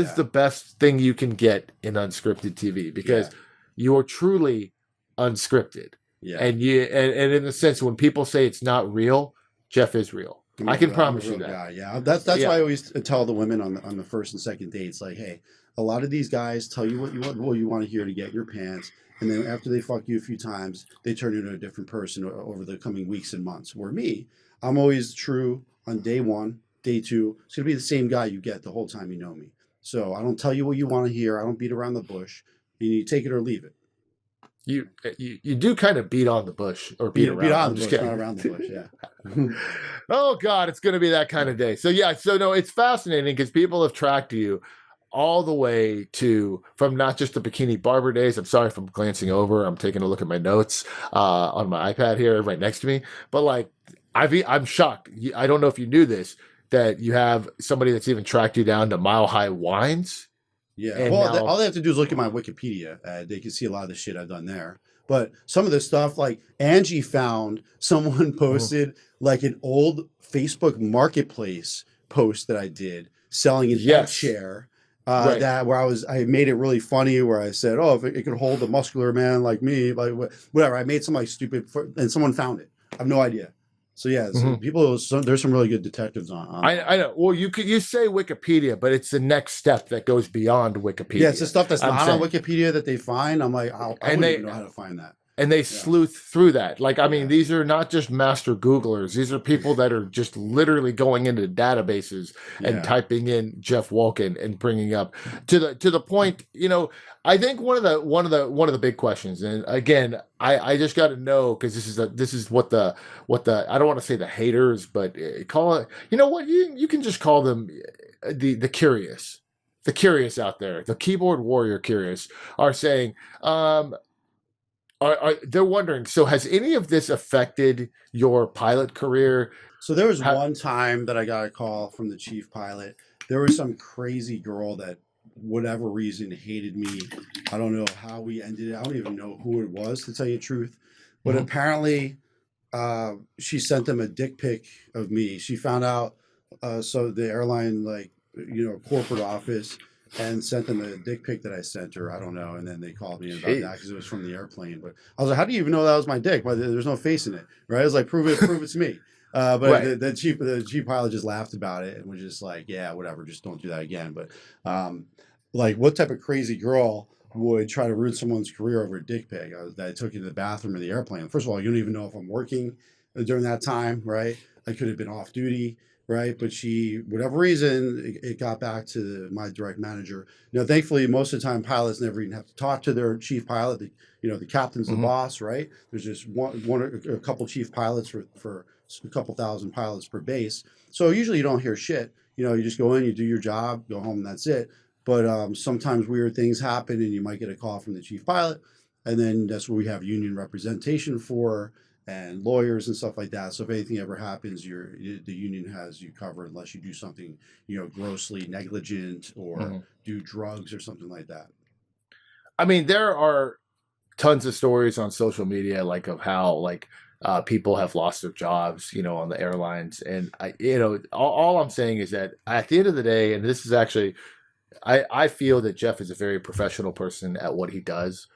is the best thing you can get in unscripted TV, because you are truly unscripted. Yeah. And in the sense, when people say it's not real, Jeff is real. I can promise you that. Guy. Yeah. That's why I always tell the women on the first and second dates, like, hey, a lot of these guys tell you what you want to hear to get your pants, and then after they fuck you a few times, they turn you into a different person over the coming weeks and months. Where me, I'm always true on day one. Day two, it's going to be the same guy you get the whole time you know me. So I don't tell you what you want to hear. I don't beat around the bush. You take it or leave it. You do kind of beat on the bush, or beat around. Beat on the bush, not around the bush, yeah. Oh, God, it's going to be that kind of day. So, no, it's fascinating, because people have tracked you all the way from not just the Bikini Barber days. I'm sorry if I'm glancing over. I'm taking a look at my notes on my iPad here right next to me. But, like, I'm shocked. I don't know if you knew this, that you have somebody that's even tracked you down to Mile High Wines. Yeah. And all they have to do is look at my Wikipedia. They can see a lot of the shit I've done there. But some of the stuff, like Angie found someone posted like an old Facebook Marketplace post that I did selling an head chair. That where I made it really funny, where I said, oh, if it could hold a muscular man like me, like whatever. I made some like stupid, and someone found it. I have no idea. So there's some really good detectives on. I know. Well, you say Wikipedia, but it's the next step that goes beyond Wikipedia. Yeah, it's the stuff that's not on Wikipedia that they find. I'm like, I wouldn't even know how to find that. And they sleuth through that. Like, I mean, these are not just master Googlers. These are people that are just literally going into databases and typing in Jeff Wolken and bringing up to the point. I think one of the big questions, and again, I just got to know, because this is what the I don't want to say the haters, but call it. You know what? You can just call them the curious. The curious out there, the keyboard warrior curious, are saying. They're wondering, so has any of this affected your pilot career? So there was one time that I got a call from the chief pilot. There was some crazy girl that, whatever reason, hated me. I don't know how we ended it. I don't even know who it was, to tell you the truth. But apparently she sent them a dick pic of me. She found out, so the airline, like, corporate office, and sent them a dick pic that I sent her. I don't know. And then they called me about that Jeez. because it was from the airplane. But I was like, how do you even know that was my dick? Well, there's no face in it, right? I was like, prove it's me. But Right. the chief pilot just laughed about it and was just like, yeah, whatever, just don't do that again. But like, what type of crazy girl would try to ruin someone's career over a dick pic that I took you to the bathroom of the airplane? First of all, you don't even know if I'm working during that time, right? I could have been off duty, right? But she, whatever reason, it got back to my direct manager. Thankfully, most of the time, pilots never even have to talk to their chief pilot. The captain's the Mhm. boss, right? There's just one or a couple chief pilots for a couple thousand pilots per base. So usually you don't hear shit. You just go in, you do your job, go home, and that's it. But sometimes weird things happen, and you might get a call from the chief pilot, and then that's where we have union representation for and lawyers and stuff like that. So if anything ever happens, the union has you covered unless you do something grossly negligent or Mhm. do drugs or something like that. I mean, there are tons of stories on social media, like of how like people have lost their jobs, on the airlines. And all I'm saying is that at the end of the day, and this is actually, I feel that Jeff is a very professional person at what he does,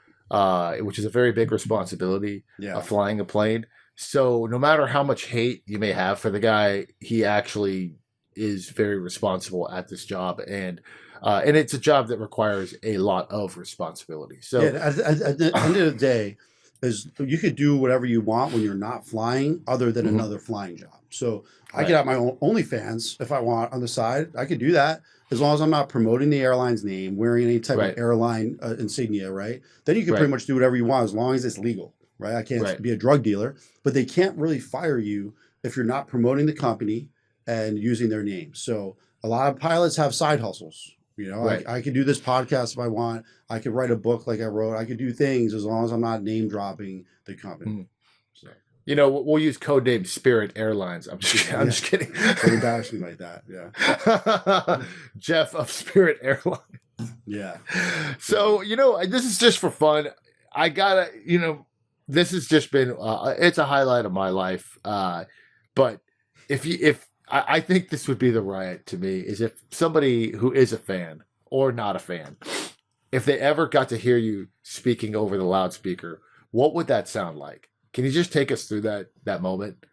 which is a very big responsibility Yeah. of flying a plane. So no matter how much hate you may have for the guy, he actually is very responsible at this job, and it's a job that requires a lot of responsibility. Yeah, So at the end of the day, is you could do whatever you want when you're not flying, other than Mhm. another flying job. So I could Right, have my own OnlyFans if I want on the side. I could do that as long as I'm not promoting the airline's name, wearing any type of right, airline insignia, right? Then you can pretty right, much do whatever you want as long as it's legal, right? I can't right. be a drug dealer, but they can't really fire you if you're not promoting the company and using their name. So a lot of pilots have side hustles. Right. I could do this podcast if I want. I could write a book like I wrote. I could do things as long as I'm not name dropping the company. Mhm. So We'll use code name Spirit Airlines. I'm just, I'm yeah, just kidding. don't embarrass me like that. Yeah, Jeff of Spirit Airlines. yeah, So, this is just for fun. I gotta, this has just been, it's a highlight of my life. But I think this would be the riot to me is if somebody who is a fan or not a fan, if they ever got to hear you speaking over the loudspeaker, what would that sound like? Can you just take us through that moment?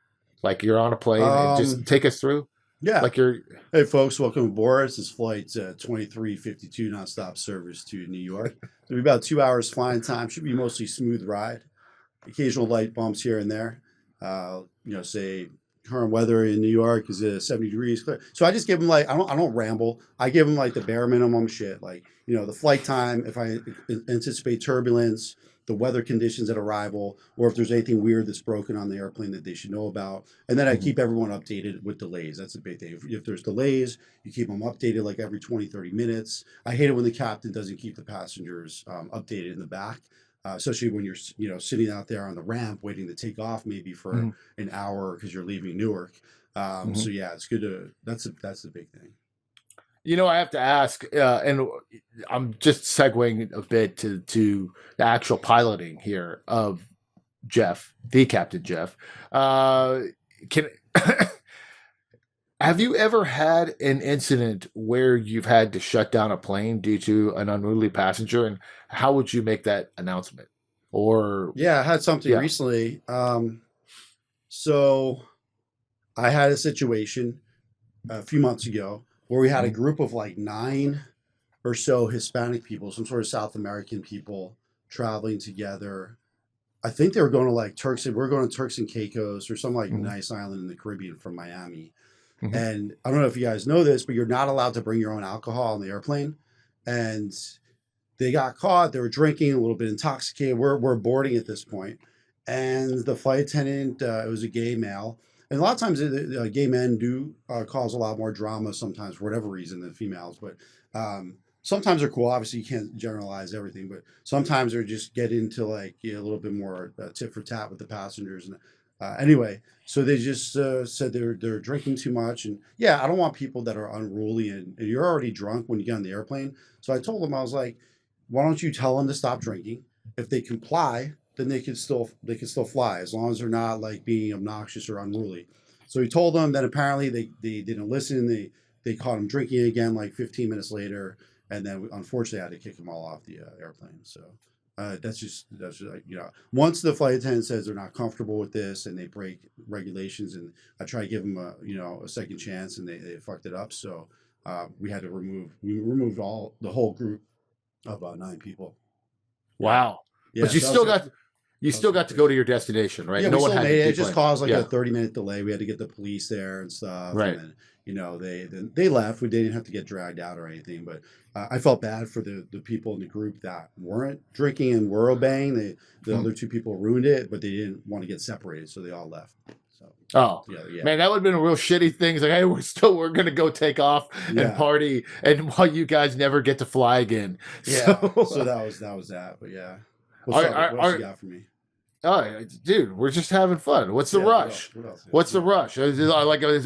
Like you're on a plane and just um, take us through? yeah. Like you're Hey, folks, welcome aboard. This is flight 2352 nonstop service to New York. It'll be about 2 hours flying time. Should be mostly smooth ride. Occasional light bumps here and there. Say current weather in New York is 70 degrees. So I just give them like I don't ramble. I give them like the bare minimum shit. Like the flight time, if I anticipate turbulence, the weather conditions at arrival, or if there's anything weird that's broken on the airplane that they should know about. And then I Mhm. keep everyone updated with delays. That's a big thing. If there's delays, you keep them updated like every 20, 30 minutes. I hate it when the captain doesn't keep the passengers updated in the back, especially when you're sitting out there on the ramp waiting to take off maybe for Mhm. an hour because you're leaving Newark. So Mhm. yeah, it's good to that's the big thing. I have to ask, and I'm just segueing a bit to the actual piloting here of Jeff, the Captain Jeff. Can Have you ever had an incident where you've had to shut down a plane due to an unruly passenger, and how would you make that announcement? Or Yeah, I had something yeah, recently. So I had a situation a few months ago where we had a Mhm. group of like nine or so Hispanic people, some sort of South American people traveling together. I think they were going to like we're going to Turks and Caicos or some like Mhm. nice island in the Caribbean from Miami. Mhm. And I don't know if you guys know this, but you're not allowed to bring your own alcohol on the airplane. And they got caught. They were drinking, a little bit intoxicated. We're boarding at this point, and the flight attendant, it was a gay male. And a lot of times, gay men do cause a lot more drama sometimes for whatever reason than females. But sometimes they're cool. Obviously, you can't generalize everything, but sometimes they're just get into like a little bit more tit for tat with the passengers. And anyway, so they just said they're drinking too much, and yeah, I don't want people that are unruly, and you're already drunk when you get on the airplane. So I told them, I was like, why don't you tell them to stop drinking? If they comply, then they can still fly as long as they're not like being obnoxious or unruly. So he told them. Then apparently they didn't listen. They caught him drinking again like 15 minutes later, and then unfortunately I had to kick them all off the airplane. So that's just like, once the flight attendant says they're not comfortable with this and they break regulations, and I try to give them a second chance, and they fucked it up. So we had to removed the whole group of 9 people. Wow. Yeah, But you so still that was- got you still got to go to your destination, right? Yeah, no we one still had made to it. It deplane. just caused like Yeah. a 30-minute delay. We had to get the police there and stuff. Right. And then, they left. We didn't have to get dragged out or anything. But I felt bad for the people in the group that weren't drinking and were obeying. The other 2 people ruined it, but they didn't want to get separated, so they all left. So Oh. yeah. Man, that would have been a real shitty thing. It's like, hey, we're gonna go take off and Yeah. party, and while you guys never get to fly again. Yeah. So, So that was that. But yeah. Are- What else you got for me? oh, dude, we're just having fun. What's the Yeah, rush? What else? What's the rush? Is it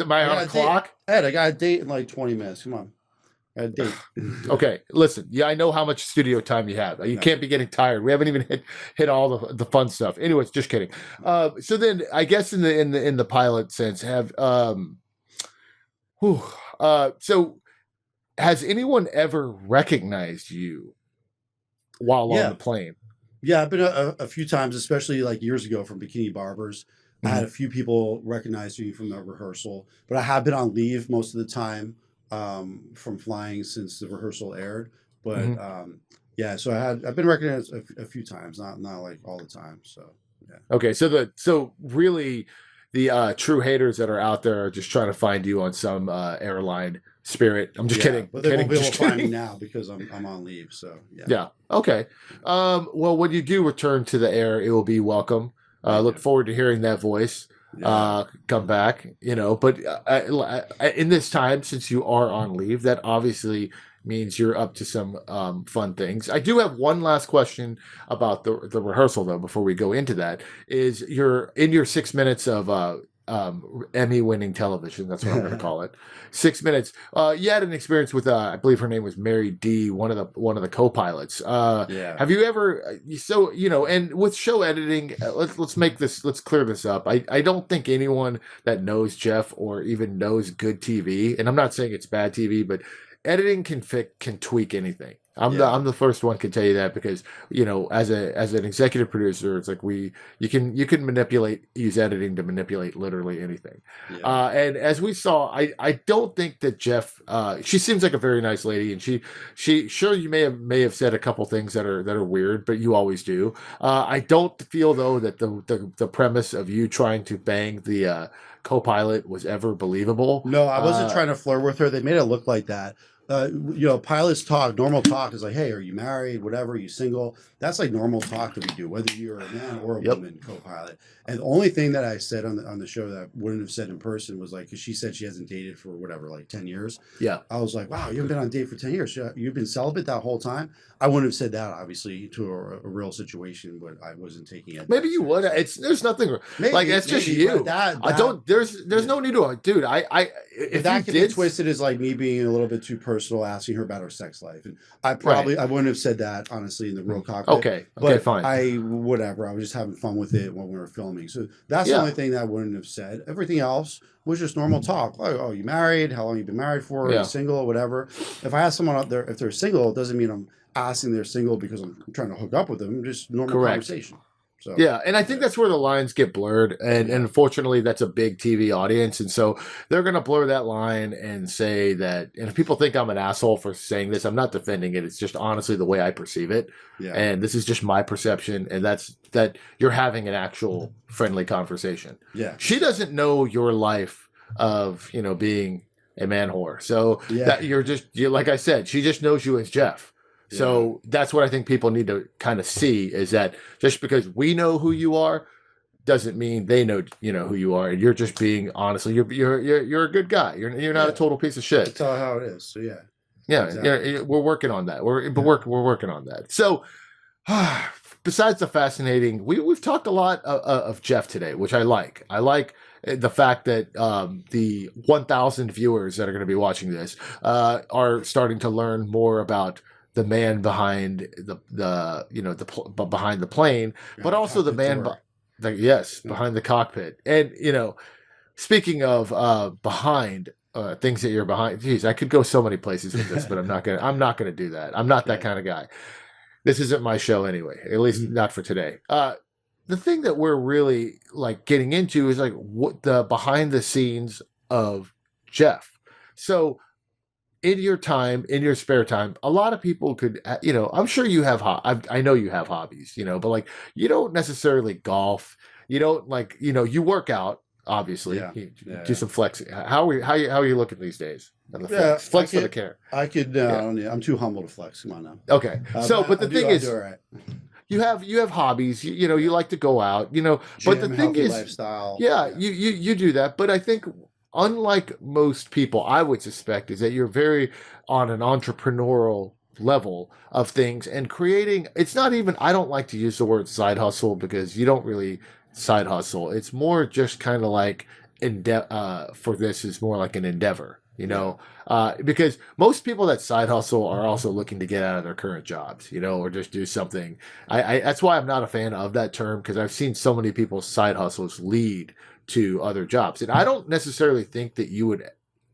my I got on a date. clock? Ed, I got a date in like 20 minutes. Come on. I got a date. Okay, listen. Yeah, I know how much studio time you have. You No. can't be getting tired. We haven't even hit all the fun stuff. Anyways, just kidding. So then, I guess in the pilot sense, so has anyone ever recognized you while Yeah. on the plane? Yeah, I've been a few times, especially like years ago from Bikini Barbers. I had a few people recognize me from the rehearsal, but I have been on leave most of the time from flying since the rehearsal aired. But yeah, so I've been recognized a few times, not like all the time. So yeah. Okay, so really, the true haters that are out there are just trying to find you on some airline Spirit. I'm just Yeah, kidding. but they won't be able Just to find me kidding. now because I'm on leave. So yeah. Yeah. Okay. Well, when you do return to the air, it will be welcome. Thank Look you. forward to hearing that voice. Yeah. Come back. But in this time, since you are on leave, that obviously means you're up to some fun things. I do have one last question about the rehearsal, though. Before we go into that, is you're in your 6 minutes of Emmy-winning television. That's what I'm going to call it. 6 minutes. You had an experience with, I believe her name was Mary D, one of the co-pilots. Yeah. Have you ever? So and with show editing, let's clear this up. I don't think anyone that knows Jeff or even knows good TV, and I'm not saying it's bad TV, but editing can tweak anything. I'm the first one to tell you that, because as an executive producer, it's like you can use editing to manipulate literally anything. Yeah. And as we saw, I don't think that Jeff. She seems like a very nice lady, and she sure, you may have said a couple things that are weird, but you always do. I don't feel though that the premise of you trying to bang the co-pilot was ever believable. No, I wasn't trying to flirt with her. They made it look like that. Pilots talk, normal talk is like, hey, are you married? Whatever, are you single? That's like normal talk that we do, whether you're a man or a woman co-pilot. And the only thing that I said on the show that I wouldn't have said in person was like, because she said she hasn't dated for whatever, like 10 years. Yeah. I was like, wow, you haven't been on a date for 10 years. You've been celibate that whole time? I wouldn't have said that, obviously, to a real situation, but I wasn't taking it. Maybe you would. There's nothing like that's just you. I don't. There's no need to, dude. If that you could did be twisted as like me being a little bit too personal, asking her about her sex life, and I wouldn't have said that honestly in the real cockpit. Okay, but fine. I was just having fun with it when we were filming, so that's the only thing that I wouldn't have said. Everything else was just normal talk. Like, oh, you married? How long you been married for? Are you single? Whatever. If I ask someone out there if they're single, it doesn't mean I'm asking they're single because I'm trying to hook up with them. Just normal conversation. So yeah, and I think that's where the lines get blurred, and unfortunately, that's a big TV audience, and so they're gonna blur that line and say that. And if people think I'm an asshole for saying this, I'm not defending it. It's just honestly the way I perceive it, and this is just my perception, and that's that you're having an actual friendly conversation. Yeah, she doesn't know your life of being a man whore, so that you're like I said, she just knows you as Jeff. So that's what I think people need to kind of see, is that just because we know who you are doesn't mean they know who you are, and you're just being honestly you're a good guy. You're not a total piece of shit. That's how it is. So exactly. We're working on that. We're working on that. So besides the fascinating, we've talked a lot of Jeff today, which I like. I like the fact that the 1,000 viewers that are going to be watching this are starting to learn more about the man behind behind the plane, but also the man behind the cockpit. And speaking of behind things that you're behind, geez, I could go so many places with this, but I'm not gonna do that. I'm not that kind of guy. This isn't my show anyway, at least not for today. The thing that we're really like getting into is like what the behind the scenes of Jeff. So in your spare time, a lot of people could, I'm sure you have, I know you have hobbies, but like you don't necessarily golf. You don't like, you work out, obviously. You do some flexing. How are you looking these days? Flex for the care. I could. I'm too humble to flex. Come on now. Okay. But the thing is, you have hobbies. You like to go out. Gym, but the thing is, lifestyle. You do that. But I think, unlike most people, I would suspect is that you're very on an entrepreneurial level of things and creating. It's not even. I don't like to use the word side hustle because you don't really side hustle. It's more just kind of like for this is more like an endeavor. Because most people that side hustle are also looking to get out of their current jobs, or just do something. That's why I'm not a fan of that term, because I've seen so many people's side hustles lead to other jobs. And I don't necessarily think that you would,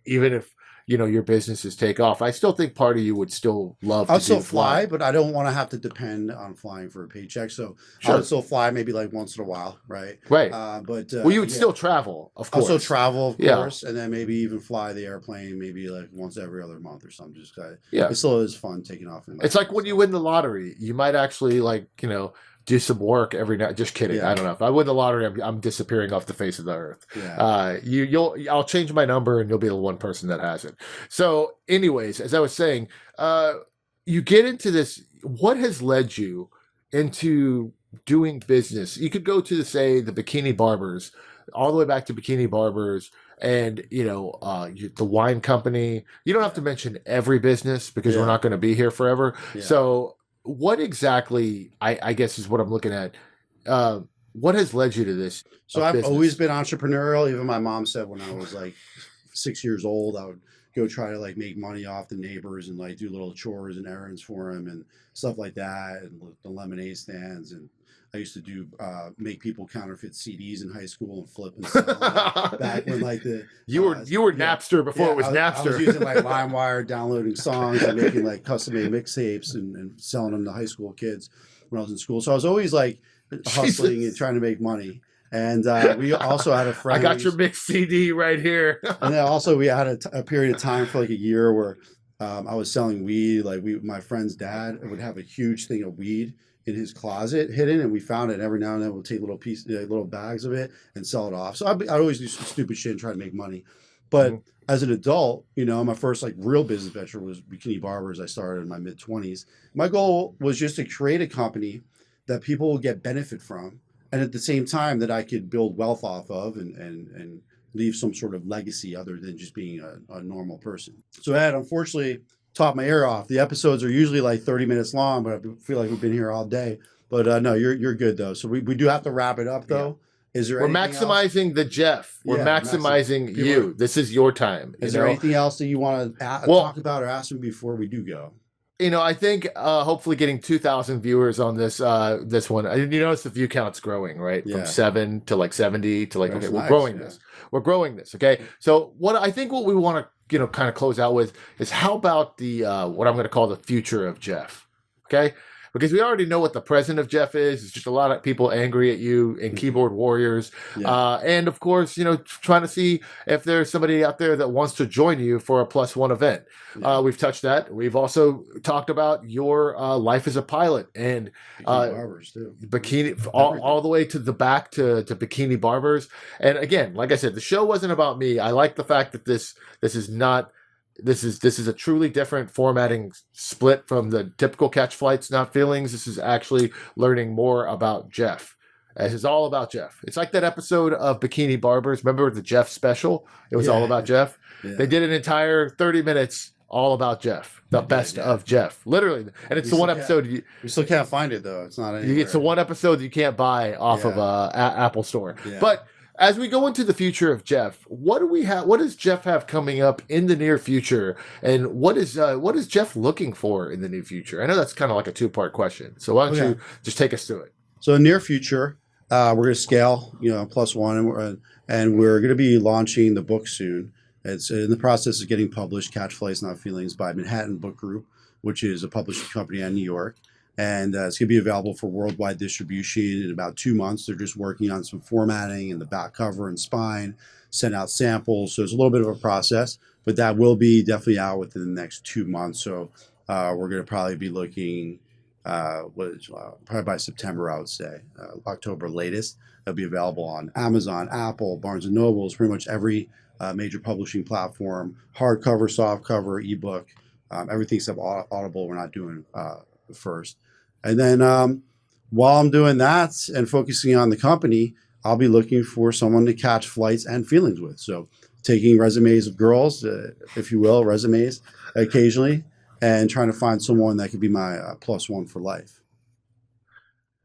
even if, your businesses take off, I still think part of you would still love I'll to still fly, but I don't want to have to depend on flying for a paycheck. So I would still fly maybe like once in a while, right? Right. But you would still travel, of course. Also travel, of course, and then maybe even fly the airplane maybe like once every other month or something. Just it still is fun taking off. It's like when you win the lottery, you might actually do some work every night. Just kidding. I don't know. If I win the lottery, I'm disappearing off the face of the earth. I'll change my number and you'll be the one person that has it. So anyways, as I was saying, you get into this. What has led you into doing business? You could go to the Bikini Barbers, all the way back to Bikini Barbers and, the wine company. You don't have to mention every business because we're not going to be here forever. Yeah. So what exactly, I guess, is what I'm looking at. What has led you to this? So I've always been entrepreneurial. Even my mom said when I was like 6 years old, I would go try to like make money off the neighbors and like do little chores and errands for them and stuff like that, and the lemonade stands. And I used to make people counterfeit CDs in high school and flip and stuff. Back when like you were Napster before it was Napster. I was using like LimeWire, downloading songs and making like custom-made mixtapes and selling them to high school kids when I was in school. So I was always like hustling and trying to make money. And we also had a friend. I got your mixed CD right here. And then also we had a period of time for like a year where I was selling weed. Like my friend's dad would have a huge thing of weed in his closet hidden, and we found it. And every now and then we'll take little bags of it and sell it off. So I'd always do some stupid shit and try to make money. But as an adult, my first like real business venture was Bikini Barbers. I started in my mid-20s. My goal was just to create a company that people will get benefit from, and at the same time that I could build wealth off of and leave some sort of legacy other than just being a normal person. So I had unfortunately taught my ear off. The episodes are usually like 30 minutes long, but I feel like we've been here all day. But no, you're good though. So we do have to wrap it up though. Yeah. Is there? We're maximizing the Jeff. We're maximizing you. This is your time. Is there anything else that you want to talk about or ask me before we do go? I think hopefully getting 2,000 viewers on this one. You notice the view count's growing, right? From 7 to like 70 to like, okay, we're growing this. We're growing this. Okay. So what we want to, kind of close out with is how about the, what I'm going to call the future of Jeff. Okay. Because we already know what the present of Jeff is. It's just a lot of people angry at you and keyboard warriors. And of course, trying to see if there's somebody out there that wants to join you for a +1 event. We've touched that. We've also talked about your life as a pilot and Bikini Barbers too. Bikini, all the way to the back to Bikini Barbers. And again, like I said, the show wasn't about me. I like the fact that this is not. This is a truly different formatting split from the typical Catch Flights, Not Feelings. This is actually learning more about Jeff. This is all about Jeff. It's like that episode of Bikini Barbers. Remember the Jeff special? It was all about Jeff. Yeah. They did an entire 30 minutes all about Jeff, the best of Jeff, literally. And it's the one episode. You still can't find it though. It's not anywhere. It's the one episode that you can't buy off of Apple Store. Yeah. But as we go into the future of Jeff, what do we have? What does Jeff have coming up in the near future, and what is Jeff looking for in the near future? I know that's kind of like a two-part question, so why don't you just take us through it? So in near future, we're going to scale, +1, and we're going to be launching the book soon. It's in the process of getting published, Catch Flights Not Feelings by Manhattan Book Group, which is a publishing company in New York. And it's going to be available for worldwide distribution in about 2 months. They're just working on some formatting and the back cover and spine, send out samples. So it's a little bit of a process, but that will be definitely out within the next 2 months. So we're going to probably be looking, probably by September, I would say, October latest. It'll be available on Amazon, Apple, Barnes & Noble, pretty much every major publishing platform, hardcover, softcover, ebook, everything except Audible. We're not doing first. And then while I'm doing that and focusing on the company, I'll be looking for someone to catch flights and feelings with. So taking resumes of girls, if you will, resumes occasionally, and trying to find someone that could be my +1 for life.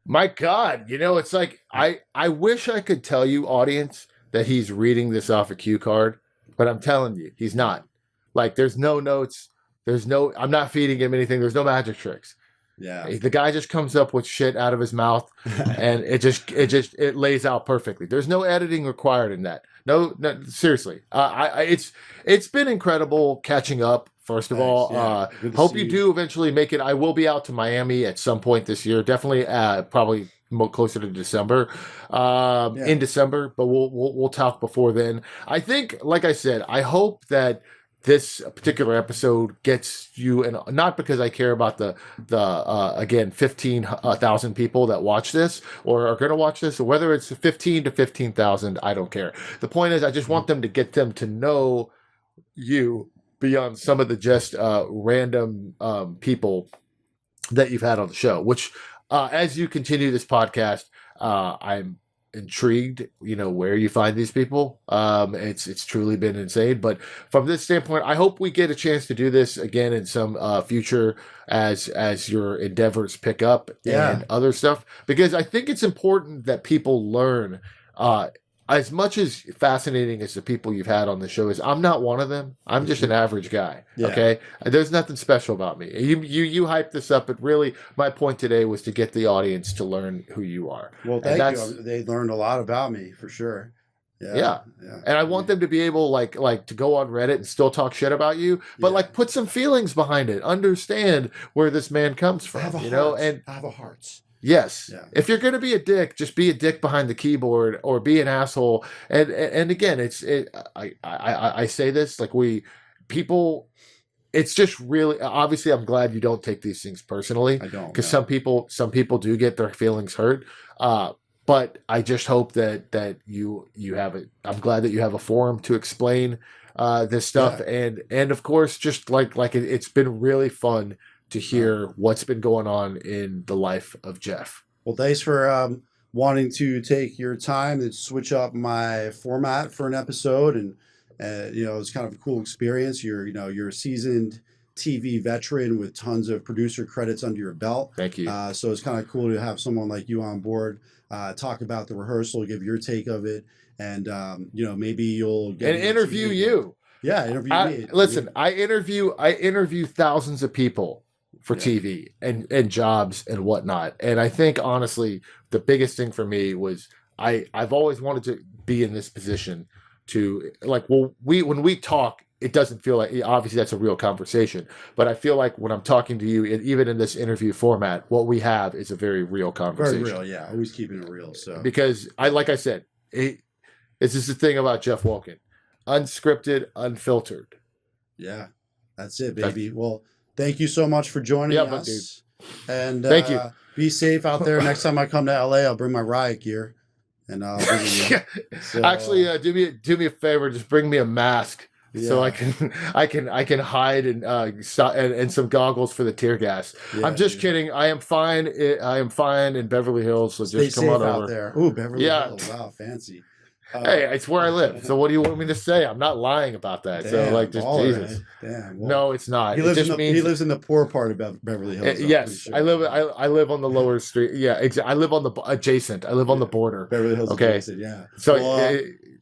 My God, it's like I wish I could tell you, audience, that he's reading this off a cue card, but I'm telling you, he's not. Like, there's no notes. I'm not feeding him anything. There's no magic tricks. Yeah. The guy just comes up with shit out of his mouth and it lays out perfectly. There's no editing required in that. No, seriously. It's been incredible catching up. First of all, hope you do eventually make it. I will be out to Miami at some point this year. Definitely, probably closer to December, in December, but we'll talk before then. I think, like I said, I hope that this particular episode gets you, and not because I care about the again 15,000 people that watch this or are going to watch this, or whether it's 15 to 15,000, I don't care. The point is, I just want them to get them to know you beyond some of the just random people that you've had on the show. Which, as you continue this podcast, I'm intrigued, where you find these people. It's truly been insane. But from this standpoint, I hope we get a chance to do this again in some future as your endeavors pick up and other stuff, because I think it's important that people learn. As much as fascinating as the people you've had on the show is, I'm not one of them. I'm just an average guy. Yeah. Okay, there's nothing special about me. You hyped this up, but really, my point today was to get the audience to learn who you are. Well, thank you. They learned a lot about me for sure. Yeah. And I want them to be able, like to go on Reddit and still talk shit about you, but put some feelings behind it. Understand where this man comes from. And I have a heart. Yes. Yeah. If you're going to be a dick, just be a dick behind the keyboard, or be an asshole. And again, I say this, it's just really, obviously, I'm glad you don't take these things personally. I don't. Because some people do get their feelings hurt. But I just hope that you have it. I'm glad that you have a forum to explain this stuff. Yeah. And of course, just it's been really fun to hear what's been going on in the life of Jeff. Well, thanks for wanting to take your time to switch up my format for an episode, and it's kind of a cool experience. You're a seasoned TV veteran with tons of producer credits under your belt. Thank you. So it's kind of cool to have someone like you on board, talk about the rehearsal, give your take of it, and maybe you'll get and interview you. Yeah, interview me. Listen, I interview thousands of people for TV and jobs and whatnot. And I think, honestly, the biggest thing for me was I've always wanted to be in this position to, when we talk, it doesn't feel like, obviously that's a real conversation, but I feel like when I'm talking to you, even in this interview format, what we have is a very real conversation. Very real, yeah. Always keeping it real. So because like I said, this is the thing about Jeff Walken. Unscripted, unfiltered. Yeah, that's it, baby. Well, thank you so much for joining us. And thank you. Be safe out there. Next time I come to LA, I'll bring my riot gear, and I'll bring you. So, actually, do me a favor. Just bring me a mask so I can hide and some goggles for the tear gas. Yeah, I'm just kidding. I am fine. I am fine in Beverly Hills. So stay just come on out over there. Ooh, Beverly Hills. Wow, fancy. Hey, it's where I live. So what do you want me to say? I'm not lying about that. So damn, like, just baller, Jesus. man. Damn. Well, No, it's not. he It lives just in the means he lives in the poor part of Beverly Hills. I'm yes. pretty sure. I live on the lower street. Yeah, exactly. I live on the adjacent. I live on the border. Beverly Hills. Okay. Adjacent, yeah. So Well,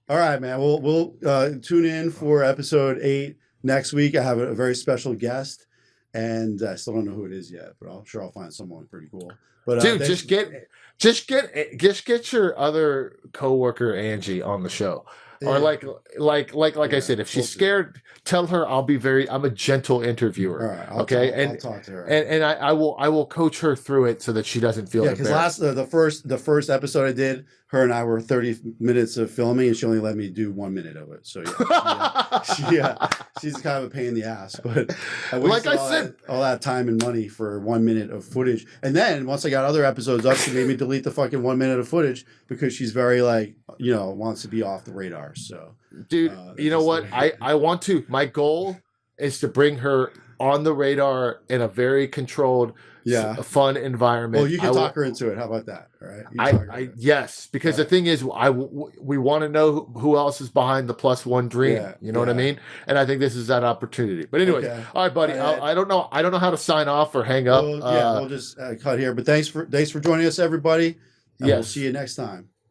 all right, man. We'll tune in for episode 8 next week. I have a very special guest, and I still don't know who it is yet, but I'm sure I'll find someone pretty cool. But dude, just get your other coworker Angie on the show. Or like I said, if she's scared, tell her I'm a gentle interviewer. All right, I'll talk to her. And I will coach her through it so that she doesn't feel because the first episode I did, her and I were 30 minutes of filming, and she only let me do 1 minute of it. So she's kind of a pain in the ass. But I wasted all that time and money for 1 minute of footage. And then once I got other episodes up, she made me delete the fucking 1 minute of footage because she's very wants to be off the radar. So, dude, you know what? I want to. My goal is to bring her on the radar in a very controlled, fun environment. Well, you can talk her into it. How about that? All right. Yes, because the thing is, we want to know who else is behind the +1 dream. Yeah, you know what I mean? And I think this is that opportunity. But anyways, all right, buddy. I don't know how to sign off or hang up. We'll just cut here. But thanks for joining us, everybody. And we'll see you next time.